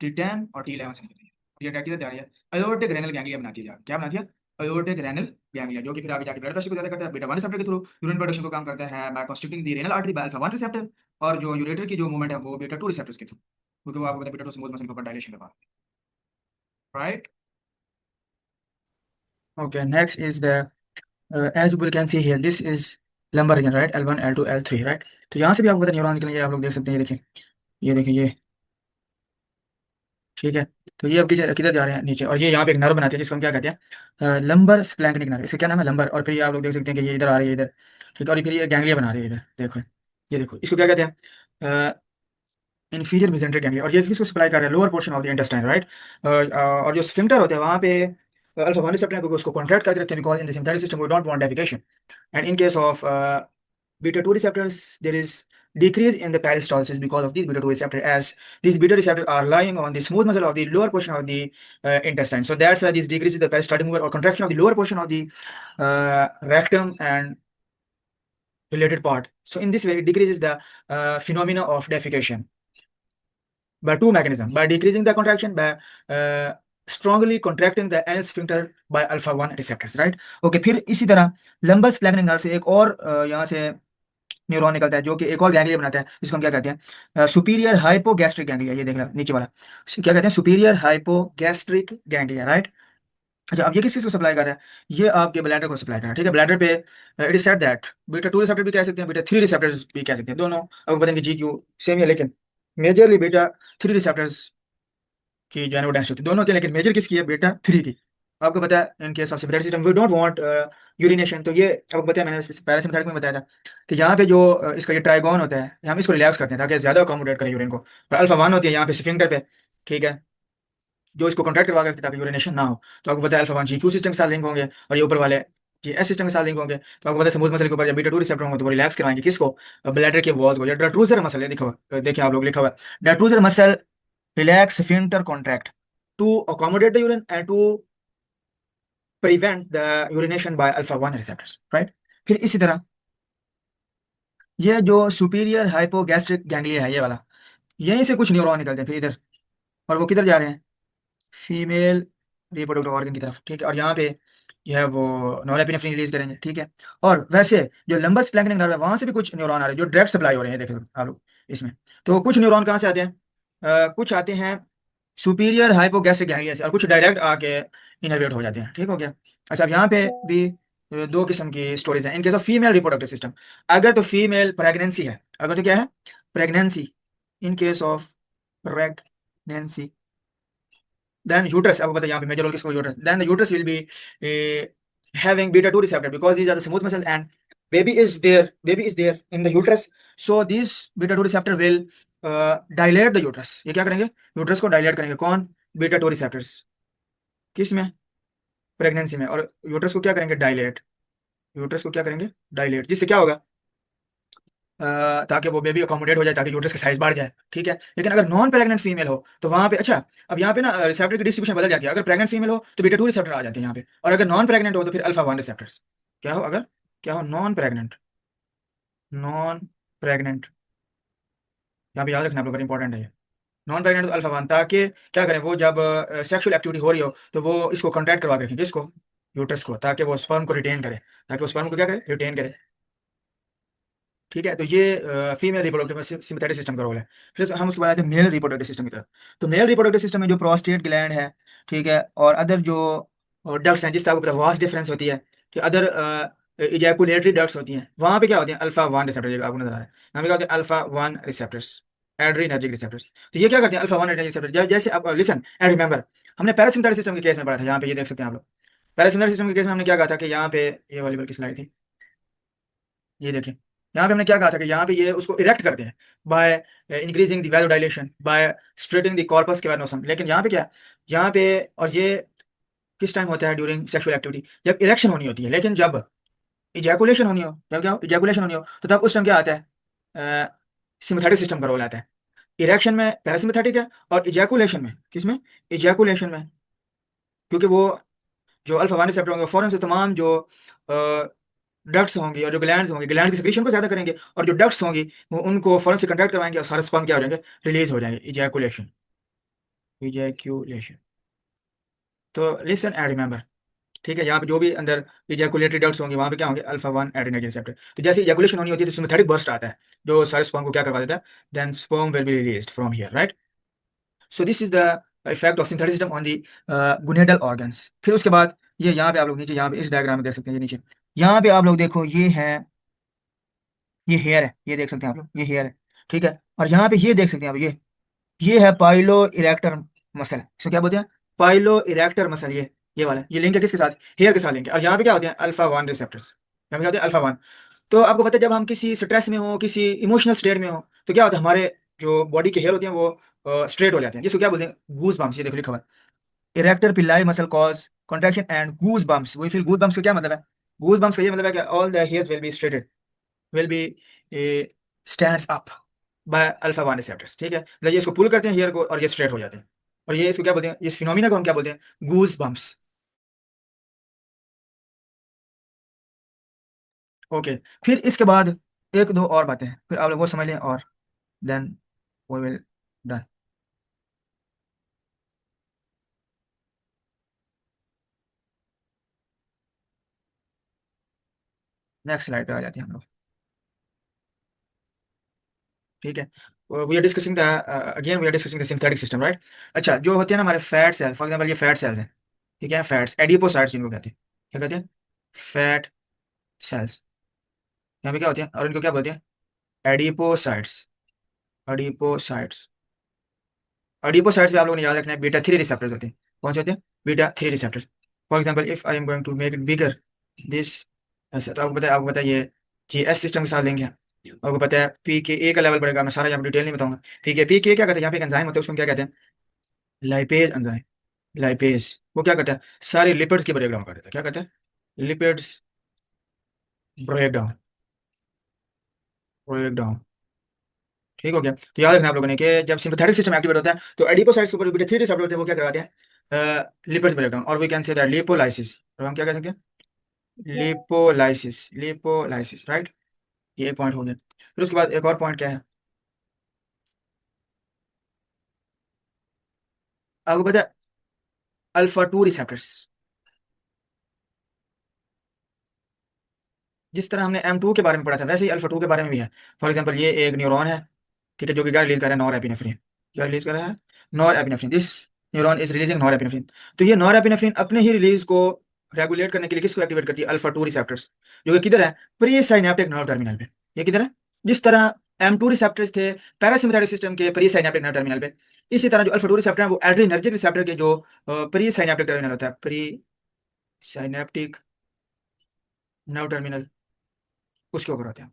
T10 और T11 से निकल रही है। ये क्या तैयारी है, अयोर्टिक रेनल गैंग्लिया बनाती है, क्या बनाती है, अयोर्टिक रेनल गैंग्लिया, जो कि फिर आगे जाके ब्लड प्रेशर को ज्यादा करता है। बीटा वन रिसेप्टर के थ्रू यूरिन प्रोडक्शन को काम करता है by constricting the renal artery by alpha one receptor. और जो यूरेटर की जो मूवमेंट है वो बीटा टू रिसेप्टर्स के थ्रू, क्योंकि वो आपको पता है बीटा टू स्मूथ मसल के ऊपर डायलेशन करवा। Right, okay, next is the as you can see here, this is lumbar region, right, L1 L2 L3, right। तो यहाँ से भी आपको पता न्यूरॉन निकलेंगे, आप लोग देख सकते हैं, ये देखिए ये देखिए ये। ठीक है, तो ये अब किधर किधर जा रहे हैं, नीचे, और ये यहाँ पे एक नर्व बनाते हैं जिसको हम क्या कहते हैं, लंबर स्प्लैंक्निक नर्व, इसका क्या नाम है, लंबर। और फिर ये आप लोग देख सकते हैं कि ये इधर आ रही है इधर, ठीक है, और फिर ये गैंग्लिया बना रही है इधर, देखो ये देखो, इसको क्या कहते हैं, इंफीरियर मेसेंट्रिक गैंग्लिया। और ये किसको सप्लाई कर रहा है, lower portion of the intestine, right. और जो स्फिंक्टर होते हैं वहाँ पे अल्फा 1 रिसेप्टर को उसको कॉन्ट्रैक्ट करके रखते हैं, because in the sympathetic system we don't want defecation. And in case of beta 2 receptors, there is decrease in the peristalsis because of these beta 2 receptor, as these beta receptors are lying on the smooth muscle of the lower portion of the intestine. So that's why this decreases the peristaltic movement or contraction of the lower portion of the rectum and related part. So in this way, it decreases the phenomena of defecation by two mechanisms: by decreasing the contraction, by strongly contracting the anal sphincter by alpha 1 receptors, right? Okay, फिर इसी तरह लंबस प्लैंक्निक nerve से एक और यहाँ से neuron निकलता है जो कि एक और गैंग्लिया बनाता है, जिसको हम क्या कहते हैं, सुपीरियर हाइपोगैस्ट्रिक गैंग्लिया। ये देख रहा नीचे वाला, क्या कहते हैं, सुपीरियर हाइपोगैस्ट्रिक गैंग्लिया, राइट। अच्छा, अब ये किस चीज को सप्लाई कर रहा है, ये आपके ब्लैडर को सप्लाई कर रहा है, ठीक है। ब्लैडर पे it is said that beta 2 receptor भी कह सकते हैं, बीटा 3 रिसेप्टर्स भी कह सकते हैं, दोनों अब बताएंगे जी क्यू सेम ही है, लेकिन मेजरली बीटा 3 रिसेप्टर्स की जो है वो डेंसिटी होती है, दोनों होती है, लेकिन मेजर किसकी है, बीटा 3 की। आपको पता है in case of sympathetic system we don't want urination, तो ये आपको बताया मैंने पैरासिम्पैथेटिक में बताया था कि यहाँ पे जो इसका ये ट्राइगोन होता है, हम इसको रिलैक्स करते हैं ताकि ज़्यादा अकोमोडेट करें यूरिन को। और अल्फा 1 होती है यहाँ पे स्फिंक्टर पे, ठीक है, जो इसको कॉन्ट्रैक्ट करवा के रखते हैं ताकि यूरिनेशन ना हो। तो आपको पता है अल्फा 1 जीक्यू सिस्टम के साथ लिंक होंगे, और ये ऊपर वाले जी एस सिस्टम के साथ लिंक होंगे। तो आपको पता है स्मूथ मसल के ऊपर जब बीटा 2 रिसेप्टर होंगे तो वो रिलैक्स करवाएंगे किसको, ब्लैडर के वॉल्स को। या डायफ्राम मसल है, देखो देखिए आप लोग, लिखा हुआ है diaphragm muscle relax sphincter contract to accommodate the urine and to prevent the urination by alpha 1 receptors, right. फिर इसी तरह ये जो सुपीरियर हाइपोगैस्ट्रिक गैंग्लिया है ये वाला, यहीं से कुछ न्यूरॉन निकलते हैं फिर इधर, और वो किधर जा रहे हैं, फीमेल रिप्रोडक्टिव ऑर्गन की तरफ, ठीक है। और यहाँ पे यह है वो नॉरएपिनेफ्रिन रिलीज करेंगे, ठीक है। और वैसे जो लंबस प्लैंक्निक नर्व है वहां से भी कुछ न्यूरॉन आ रहे हैं जो डायरेक्ट सप्लाई हो रहे हैं, देखो आप लोग इसमें। तो कुछ न्यूरॉन कहाँ से आते हैं, कुछ आते हैं सुपीरियर हाइपोगैस्ट्रिक गैंग्लिया से, और कुछ डायरेक्ट आके इनर्वेट हो जाते हैं, ठीक हो गया। अच्छा, अब यहाँ पे भी दो किस्म की स्टोरेज है in case of female reproductive system. अगर तो फीमेल प्रेगनेंसी है, अगर तो क्या है, pregnancy, in case of pregnancy, then uterus, आपको पता है यहाँ पे मेजर रोल किसको, uterus, then the uterus will be having beta 2 receptor because these are the smooth muscle and baby is there in the uterus, so this beta 2 receptor will dilate the uterus। ये क्या करेंगे, uterus को dilate करेंगे, कौन, beta 2 receptors, किस में, pregnancy में। और यूट्रस को क्या करेंगे, डायलेट, यूट्रस को क्या करेंगे, डायलेट, जिससे क्या होगा, ताकि वो बेबी अकोमोडेट हो जाए, ताकि यूट्रस की साइज बढ़ जाए, ठीक है। लेकिन अगर नॉन प्रेग्नेंट फीमेल हो तो वहाँ पे, अच्छा अब यहाँ पे ना रिसेप्टर की डिस्ट्रीब्यूशन बदल जाती है, अगर प्रेग्नेंट फीमेल हो तो बीटा 2 रिसेप्टर आ जाते हैं यहाँ पे, और अगर नॉन प्रेग्नेंट हो तो फिर अल्फा 1 रिसेप्टर्स। क्या हो, अगर क्या हो, नॉन प्रेग्नेंट, नॉन प्रेग्नेंट, यहाँ पे याद रखना आप लोग, इंपॉर्टेंट है ये, नॉन प्रेग्नेंट तो अल्फा 1, ताकि क्या करें, वो जब सेक्सुअल एक्टिविटी हो रही हो तो वो इसको कॉन्ट्रैक्ट करवा के रखें, किसको, यूट्रस को, ताकि वो स्पर्म को रिटेन करे, ताकि वो स्पर्म को क्या करे, रिटेन करे, ठीक है। तो ये फीमेल रिप्रोडक्टिव सिंपैथेटिक सिस्टम का रोल है। फिर हम उसके बाद आते हैं मेल रिप्रोडक्टिव सिस्टम की तरफ। तो मेल रिप्रोडक्टिव सिस्टम में जो प्रोस्टेट ग्लैंड है, ठीक है, और अदर जो डक्ट्स हैं, जिससे आपको पता वास्ट डिफरेंस होती है, कि अदर इजैकुलेटरी डक्ट्स होती हैं, वहाँ पे क्या होती हैं, अल्फा 1 रिसेप्टर, आपको नजर आ रहा है यहाँ पे क्या होते हैं, अल्फा 1 रिसेप्टर्स, एड्रीनर्जिक रिसेप्टर्स। तो ये क्या करते हैं, अल्फा 1 एड्रीनर्जिक रिसेप्टर, जैसे आप लिसन एंड रिमेंबर, हमने पैरासिम्पैथेटिक सिस्टम के केस में पढ़ा था, यहाँ पे ये देख सकते हैं आप लोग। पैरासिम्पैथेटिक सिस्टम के केस में हमने क्या कहा था कि यहाँ पे, ये वाली बल्कि स्लाइड थी, ये देखिए, यहाँ पे हमने क्या कहा था कि यहाँ पे ये उसको इरेक्ट करते हैं by increasing the value dilation, by straightening the corpus cavernosum. लेकिन यहाँ पे क्या, यहाँ पे, और ये किस टाइम होता है, ड्यूरिंग सेक्सुअल एक्टिविटी, जब इरेक्शन होनी होती है। लेकिन जब इजैकुलेशन होनी हो, जब क्या इजैकुलेशन होनी हो, तो तब उस टाइम क्या आता है, सिम्पैथेटिक सिस्टम का रोल आता है। इरेक्शन में पैरासिम्पैथेटिक है, और इजैकुलेशन में, किसमें, इजैकुलेशन में, क्योंकि वो जो अल्फा 1 रिसेप्टर होंगे फौरन से तमाम जो डक्ट्स होंगी और जो ग्लैंड्स होंगी, ग्लैंड की सिक्रीशन को ज्यादा करेंगे, और जो डक्ट्स होंगी वो उनको फौरन से कंट्रैक्ट करवाएंगे, और सारे स्पर्म क्या हो जाएंगे, रिलीज हो जाएंगे, इजैकुलेशन, इजैकुलेशन। तो लिसन एंड रिमेंबर, ठीक है, यहाँ पे जो भी अंदर इजैकुलेटरी डक्ट्स होंगे वहाँ पे क्या होंगे, अल्फा 1 एड्रेनर्जिक रिसेप्टर। तो जैसे इजैकुलेशन होनी होती है तो सिम्पैथेटिक बर्स्ट आता है जो सारे स्पर्म को क्या करवा देता है, then sperm will be released from here, right. So this is the effect of synthetic system on the gonadal organs. फिर उसके बाद ये यहाँ पे आप लोग नीचे, यहाँ पे इस डायग्राम में देख सकते हैं, ये नीचे यहाँ पे आप लोग देखो, ये है, ये हेयर है, ये देख सकते हैं आप लोग, ये हेयर है, ठीक है। और यहाँ पे ये देख सकते हैं आप, ये है पाइलो इरेक्टर मसल, इसको क्या बोलते हैं? पाइलो इरेक्टर मसल, ये वाला, ये लिंक है किसके साथ? हेयर के साथ लिंक है। और यहाँ पे क्या होते हैं? Alpha 1 receptors. यहाँ पे क्या होते हैं? अल्फा 1। तो आपको पता है, जब हम किसी स्ट्रेस में हो, किसी इमोशनल स्टेट में हो, तो क्या होता है? हमारे जो बॉडी के हेयर होते हैं वो स्ट्रेट हो जाते हैं, जिसको क्या बोलते हैं? गूज बम्प्स। ये देखो लिखा हुआ है, erector Pillai muscle cause contraction and goose bumps. वही फिर गूज बम्प्स का क्या मतलब है? गूज बम्प्स का ये मतलब है कि all the hairs will be striated, will be stands up by alpha 1 receptors. ठीक है, मतलब ये इसको पुल करते हैं हेयर को और ये स्ट्रेट हो जाते हैं। और ये इसको क्या बोलते हैं? इस फिनोमिना को हम क्या बोलते हैं? गूज बम्प्स। ओके, फिर इसके बाद एक दो और बातें हैं, फिर आप लोग वो समझ लें और then we will done. Next slide पे आ जाते हैं हम लोग। ठीक है, we are discussing the again we are discussing the synthetic system, right? अच्छा, जो होते हैं ना हमारे फैट सेल, फॉर एग्जांपल ये फैट सेल्स हैं। ठीक है, फैट्स, एडिपोसाइट्स जिनको कहते हैं। क्या कहते हैं? Fat cells. यहाँ पे क्या होते हैं और इनको क्या बोलते हैं? एडिपोसाइट्स। एडिपोसाइट्स। एडिपोसाइट्स पे आप लोगों ने याद रखना है, बीटा 3 रिसेप्टर्स होते हैं। कौन से होते हैं? Beta 3 receptors. For example if I am going to make it bigger this, ऐसा तो आपको पता है ये जी एस सिस्टम के साथ लेंगे। आपको पता है पी के ए का लेवल बढ़ेगा, मैं सारा यहाँ डिटेल नहीं बताऊंगा। पी के क्या करते हैं? यहाँ पे एक एंजाइम होता है, उसको हम क्या कहते हैं? Lipase enzyme. लाइपेज वो क्या करता है? सारे लिपिड्स की ब्रेक डाउन कर देता है। क्या करता है? Lipids break down. Break down. ठीक हो गया? तो याद रखना आप लोगों ने कि जब सिंपैथेटिक सिस्टम एक्टिवेट होता है तो एडिपोसाइट्स के ऊपर बीटा 3 रिसेप्टर होते हैं, वो क्या करवाते हैं? लिपिड्स ब्रेक डाउन, और we can say that lipolysis. और हम क्या कह सकते हैं? लिपोलाइसिस। Lipolysis, right? ये एक पॉइंट हो गया। फिर उसके बाद एक और पॉइंट क्या है? आपको पता है अल्फा 2 रिसेप्टर्स, जिस तरह हमने M2 के बारे में पढ़ा था वैसे ही अल्फा 2 के बारे में भी है। फॉर एग्जांपल ये एक न्यूरॉन है, ठीक है, जो कि क्या रिलीज कर रहा है? Nor epinephrine. क्या रिलीज कर रहा है? Nor epinephrine. This neuron is releasing nor epinephrine. तो ये नॉर एपिनेफ्रिन अपने ही रिलीज को रेगुलेट करने के लिए किसको एक्टिवेट करती है? अल्फा 2 रिसेप्टर्स, जो कि किधर है? प्री साइनेप्टिक नर्व टर्मिनल पे। ये किधर है? जिस तरह M2 रिसेप्टर्स थे पैरासिम्पैथेटिक सिस्टम के प्री साइनेप्टिक नर्व टर्मिनल पे, इसी तरह जो अल्फा 2 रिसेप्टर है वो एड्रीनर्जिक रिसेप्टर के जो प्री साइनेप्टिक टर्मिनल होता है, प्री साइनेप्टिक नर्व टर्मिनल, उसके ऊपर होते हैं।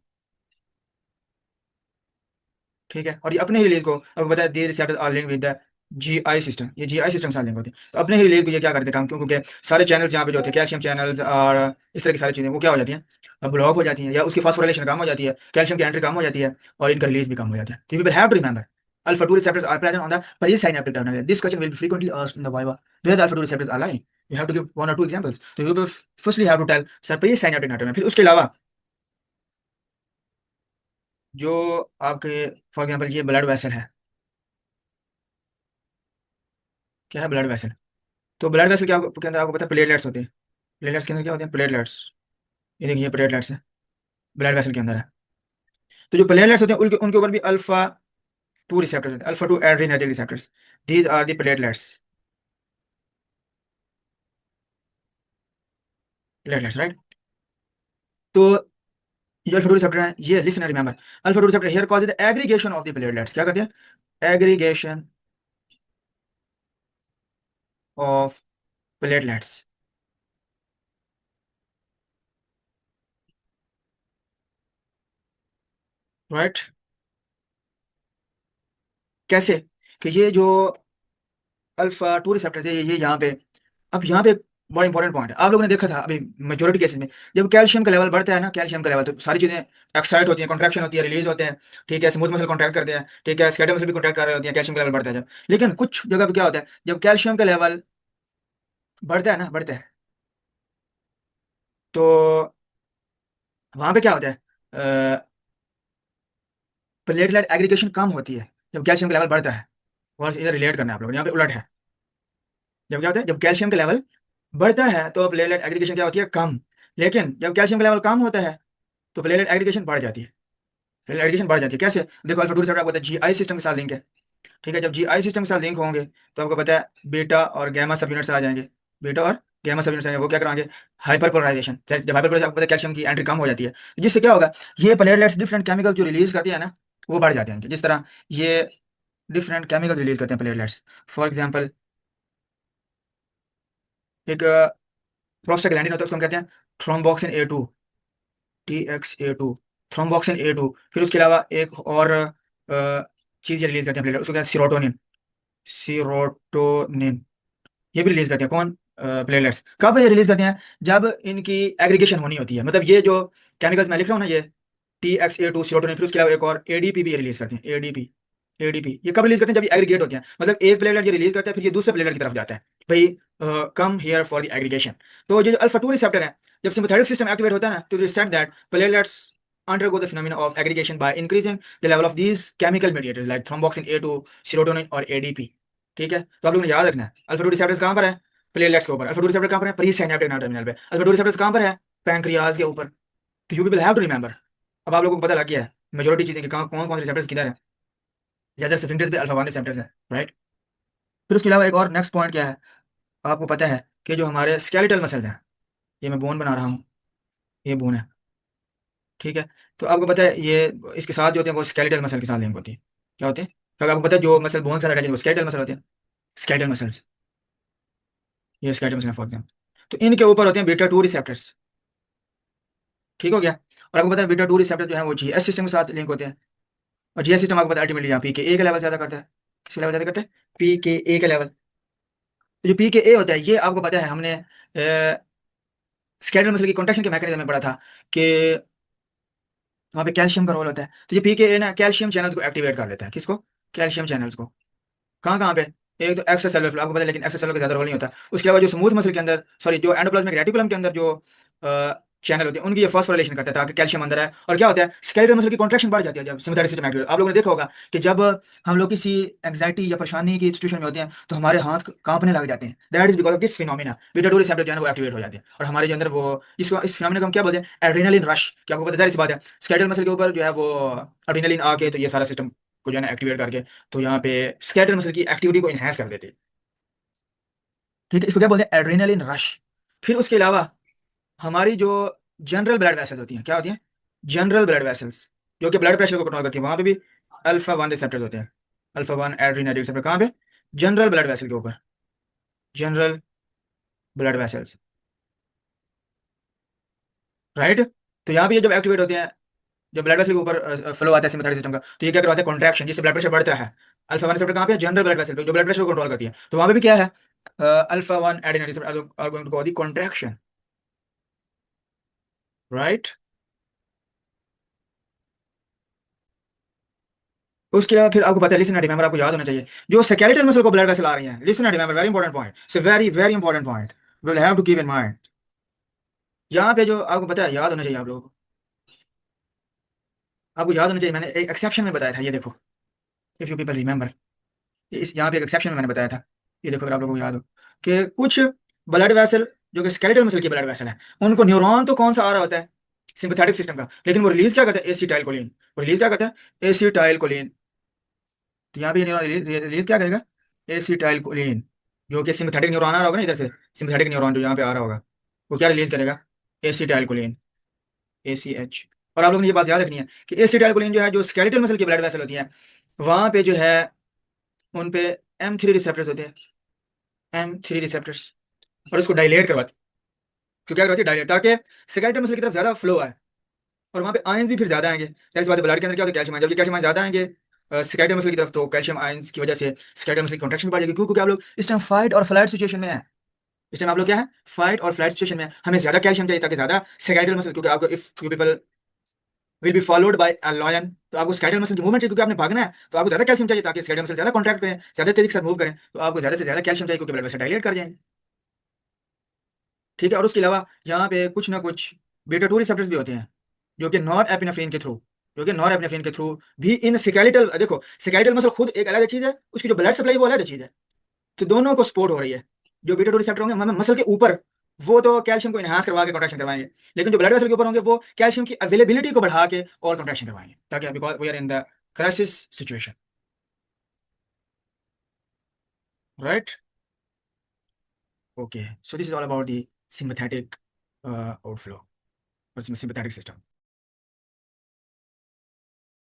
ठीक है, और ये अपने ही रिलीज को, आपको पता है the receptors are linked with the GI system. ये जीआई सिस्टम साथ लिंक होते हैं, तो अपने ही रिलीज को ये क्या करते हैं काम, क्यों? क्योंकि सारे चैनल्स यहाँ पे जो होते हैं, कैल्शियम चैनल्स और इस तरह की सारी चीज़ें, वो क्या हो जाती हैं? ब्लॉक हो जाती हैं, या उसकी फास्फोराइलेशन कम हो जाती है, कैल्शियम की एंट्री कम हो जाती है, और इनका रिलीज भी कम हो जाता है। तो you will have to remember alpha 2 receptors are present on the perisynaptic terminal. This question will be frequently asked in the viva, where the alpha 2 receptors are lying. You have to give one or two examples. So you will firstly have to tell sir perisynaptic terminal। फिर उसके अलावा जो आपके for example ये blood vessel है, क्या है? Blood vessel. तो ब्लड वेसल क्या के अंदर आपको पता है प्लेटलेट्स होते हैं। प्लेटलेट्स के अंदर क्या होते हैं? प्लेटलेट्स। ये देखिए, ये प्लेटलेट्स है, ब्लड वेसल के अंदर है। तो जो प्लेटलेट्स होते हैं उनके उनके ऊपर भी अल्फा 2 रिसेप्टर्स होते हैं, alpha 2 adrenergic receptors. These are the platelets. Platelets, right? तो ये अल्फा 2 रिसेप्टर है, ये listen remember, alpha 2 receptor here cause the aggregation of the platelets. क्या करते हैं? Aggregation of platelets, right? कैसे? कि ये जो अल्फा 2 रिसेप्टर्स है, ये यहाँ पे, अब यहाँ पे एक बड़ा इंपॉर्टेंट पॉइंट है। आप लोगों ने देखा था अभी मेजोरिटी केसेस में, जब कैल्शियम का लेवल बढ़ता है ना, कैल्शियम का लेवल, तो सारी चीजें एक्साइट होती हैं, कॉन्ट्रैक्शन होती है, रिलीज होते हैं। ठीक है, स्मूथ मसल कॉन्ट्रैक्ट करते हैं, ठीक है, स्केलेटल मसल भी कॉन्ट्रैक्ट कर रहे होती हैं, कैल्शियम का लेवल बढ़ता है जब। लेकिन कुछ जगह पे क्या होता है, जब कैल्शियम का लेवल बढ़ता है ना, बढ़ता है, तो वहां पे क्या होता है? प्लेटलेट एग्रीगेशन कम होती है जब कैल्शियम का लेवल बढ़ता है। और इधर रिलेट करना है आप लोग, यहाँ पे उलट है। जब क्या होता है? जब कैल्शियम का लेवल बढ़ता है तो प्लेटलेट एग्रीगेशन क्या होती है? कम। लेकिन जब कैल्शियम का लेवल कम होता है तो प्लेटलेट एग्रीगेशन बढ़ जाती है। प्लेटलेट एग्रीगेशन बढ़ जाती है कैसे? देखो, अल्फा 2 रिसेप्टर आपको पता है जीआई सिस्टम के साथ लिंक है। ठीक है, जब जीआई सिस्टम के साथ लिंक होंगे तो आपको पता है बीटा और गैमा सब यूनिट्स आ जाएंगे। बीटा और गैमा सब यूनिट्स आएंगे, वो क्या कराएंगे? Hyper polarization. जब हाइपर पोलराइजेशन, आपको पता है कैल्शियम की एंट्री कम हो जाती है, जिससे क्या होगा? ये प्लेटलेट्स डिफरेंट केमिकल जो रिलीज करती है ना, वो बढ़ जाते हैं। जिस तरह ये डिफरेंट केमिकल्स रिलीज करते हैं प्लेटलेट्स। फॉर एग्जांपल एक प्रोस्टाग्लैंडिन होता है, उसको हम कहते हैं thromboxane A two, TXA2, thromboxane A two. फिर उसके अलावा एक और चीज़ ये रिलीज करते हैं प्लेटलेट, उसको कहते हैं सीरोटोनिन, सीरोटोनिन। ये भी रिलीज करते हैं कौन? प्लेटलेट्स। कब ये रिलीज करते हैं? जब इनकी एग्रीगेशन होनी होती है। मतलब ये जो केमिकल्स मैं लिख रहा हूँ ना, ये TXA2, सीरोटोनिन, फिर उसके अलावा एक और ADP भी रिलीज करते हैं, ADP। ये कब रिलीज करते हैं? जब ये एग्रीगेट होते हैं। मतलब एक प्लेटलेट ये रिलीज करता है, फिर ये दूसरे प्लेटलेट की तरफ जाता है, भाई come here for the aggregation. तो ये जो अल्फा 2 रिसेप्टर है, जब सिम्पैथेटिक सिस्टम एक्टिवेट होता है ना, तो it said that platelets undergo the phenomena of aggregation by increasing the level of these chemical mediators like thromboxane A2, serotonin और ADP। ठीक है, तो आप लोगों ने याद रखना है अल्फा 2 रिसेप्टर्स कहाँ पर है? प्लेटलेट्स के ऊपर। अल्फा 2 रिसेप्टर कहाँ पर है? प्री सिनेप्टिक नर्व टर्मिनल पे। अल्फा 2 रिसेप्टर्स कहाँ पर है? पैंक्रियाज के ऊपर। तो you people have to remember. अब आप लोगों को पता लग गया है मेजोरिटी चीजें कि कहाँ कौन कौन से रिसेप्टर्स किधर है। ज्यादा स्फिंक्टर्स पे अल्फा 1 रिसेप्टर्स है, राइट। फिर उसके अलावा एक और नेक्स्ट पॉइंट क्या है? आपको पता है कि जो हमारे स्केलेटल मसल्स हैं, ये मैं बोन बना रहा हूँ, ये बोन है, ठीक है। तो आपको पता है ये इसके साथ जो होते हैं वो स्केलेटल मसल के साथ लिंक होती है। क्या होते हैं? क्योंकि आपको पता है जो मसल बोन से अटैच है वो स्केलेटल मसल होते हैं, स्केलेटल मसल्स, ये स्केलेटल मसल फॉर them। तो इनके ऊपर होते हैं बीटा 2 रिसेप्टर्स। ठीक हो गया। और आपको पता है बीटा 2 रिसेप्टर जो है वो GS सिस्टम के साथ लिंक होते हैं। और GS सिस्टम आपको पता है अल्टीमेटली यहाँ PKA के लेवल ज्यादा करता है। किसके लेवल ज्यादा करता है? PKA के लेवल। तो जो PKA होता है, ये आपको पता है हमने स्केलेटल मसल की कॉन्ट्रैक्शन के मैकेनिज्म में पढ़ा था कि वहाँ पे कैल्शियम का रोल होता है। तो ये PKA ना कैल्शियम चैनल्स को एक्टिवेट कर लेता है। किसको? कैल्शियम चैनल्स को। कहाँ कहाँ पे? एक तो एक्स्ट्रा सेलुलर फ्लो आपको पता है, लेकिन एक्स्ट्रा सेलुलर का ज्यादा रोल नहीं होता। उसके अलावा जो स्मूथ मसल के अंदर, सॉरी जो एंडोप्लाज्मिक रेटिकुलम के अंदर जो चैनल होते हैं, उनकी ये फॉस्फोराइलेशन करता है ताकि कैल्शियम अंदर है। और क्या होता है? स्केलेटल मसल की कॉन्ट्रैक्शन बढ़ जाती है जब सिम्पैथेटिक सिस्टम एक्टिवेट। आप लोगों ने देखा होगा कि जब हम लोग किसी एंग्जाइटी या परेशानी की सिचुएशन में होते हैं तो हमारे हाथ कांपने लग जाते हैं। That is because of this phenomena, beta 2 receptor जो है ना वो एक्टिवेट हो जाते हैं। और हमारे जो अंदर वो इस फिनोमिना को हम क्या बोलते हैं? Adrenaline rush. क्या आपको पता है? जाहिर सी बात है स्केलेटल मसल के ऊपर जो है वो एड्रेनलिन आके तो ये सारा सिस्टम को जो है ना एक्टिवेट करके तो यहाँ पे स्केलेटल मसल की एक्टिविटी को इनहेंस कर देते हैं। ठीक है, इसको क्या बोलते हैं? Adrenaline rush. फिर उसके अलावा हमारी जो जनरल ब्लड वेसल्स होती हैं, क्या होती हैं? जनरल ब्लड वेसल्स, जो कि ब्लड प्रेशर को कंट्रोल करती है, वहां पे भी अल्फा 1 रिसेप्टर्स होते हैं। अल्फा 1 एड्रेनलिन रिसेप्टर कहाँ पे? जनरल ब्लड वेसल के ऊपर, जनरल ब्लड वेसल्स, राइट। तो यहाँ पे ये जब एक्टिवेट होते हैं, जब ब्लड वेसल के ऊपर फ्लो आता है सिम्पैथेटिक सिस्टम का, तो ये क्या करवाते हैं? कॉन्ट्रैक्शन, जिससे ब्लड प्रेशर बढ़ता है। अल्फा 1 रिसेप्टर कहाँ पे है? जनरल ब्लड वेसल पे, जो ब्लड प्रेशर को कंट्रोल करती है। तो वहां पे भी क्या है? Alpha 1 adrenaline receptor are going to cause the contraction, right. उसके अलावा फिर आपको पता है, लिसन एंड रिमेंबर, आपको याद होना चाहिए जो स्केलेटल मसल को ब्लड वेसल आ रही है। Listen and remember, very important point, it's very very important point, will have to keep in mind. यहाँ पे जो आपको पता है, याद होना चाहिए आप लोगों को, आपको याद होना चाहिए, मैंने एक एक्सेप्शन में बताया था, ये देखो, इफ यू पीपल रिमेंबर, इस यहाँ पे एक एक्सेप्शन में मैंने बताया था, ये देखो अगर आप लोगों को याद हो, कि कुछ ब्लड वेसल जो कि स्केलेटल मसल की ब्लड वेसल है, उनको न्यूरॉन तो कौन सा आ रहा होता है? सिंपैथेटिक सिस्टम का, लेकिन वो रिलीज क्या करता है? एसिटाइलकोलिन। वो रिलीज क्या करता है? एसिटाइलकोलिन। तो यहाँ पे न्यूरॉन रिलीज क्या करेगा? एसिटाइलकोलिन। जो कि सिंपैथेटिक न्यूरॉन आ रहा होगा ना इधर से, सिंपैथेटिक न्यूरॉन जो यहाँ पे आ रहा होगा, वो क्या रिलीज करेगा? Acetylcholine, ACH। और आप लोगों ने ये बात याद रखनी है कि एसिटाइलकोलिन जो है, जो स्केलेटल मसल की ब्लड वेसल होती है, वहां पे जो है उन पे M3 रिसेप्टर्स होते हैं, M3 रिसेप्टर्स। और उसको डायलेट करवाती, तो क्या करवाती है? डायलेट, ताकि स्केलेटल मसल की तरफ ज्यादा फ्लो आए और वहाँ पे आयंस भी फिर ज्यादा आएंगे। जैसे बात है, ब्लड के अंदर क्या होता है? Calcium ion. जब कैल्शियम आयन ज्यादा आएंगे स्केलेटल मसल की तरफ, तो कैल्शियम आयंस की वजह से स्केलेटल मसल की कॉन्ट्रैक्शन बढ़ जाएगी। क्यों? क्योंकि आप लोग इस टाइम फाइट और फ्लाइट सिचुएशन में है। इस टाइम आप लोग क्या है? फाइट और फ्लाइट सिचुएशन में है। हमें ज्यादा कैल्शियम चाहिए ताकि ज्यादा स्केलेटल मसल, क्योंकि आपको if you people will be followed by a lion, तो आपको स्केलेटल मसल की मूवमेंट चाहिए, क्योंकि आपने भागना है। तो आपको ज्यादा कैल्शियम चाहिए ताकि स्केलेटल मसल ज्यादा कॉन्ट्रैक्ट करें, ज्यादा तेजी के साथ मूव करें। तो आपको ज्यादा से ज्यादा कैल्शियम चाहिए, क्योंकि ब्लड वेसल डायलेट कर जाएंगे। ठीक है। और उसके अलावा यहाँ पे कुछ ना कुछ बीटा 2 रिसेप्टर्स भी होते हैं, जो कि नॉर एपिनेफ्रिन के थ्रू, जो कि नॉर एपिनेफ्रिन के थ्रू भी इन स्केलेटल, देखो स्केलेटल मसल खुद एक अलग चीज है, उसकी जो ब्लड सप्लाई वो अलग चीज है। तो दोनों को सपोर्ट हो रही है। जो बीटा 2 रिसेप्टर होंगे मसल के ऊपर, वो तो कैल्शियम को इनहांस करवा के कॉन्ट्रैक्शन करवाएंगे, लेकिन जो ब्लड वेसल के ऊपर होंगे वो कैल्शियम की अवेलेबिलिटी को बढ़ा के और कॉन्ट्रैक्शन करवाएंगे, ताकि because we are in the crisis situation, right. Okay, so this is all about the sympathetic outflow और सिंपैथेटिक सिस्टम।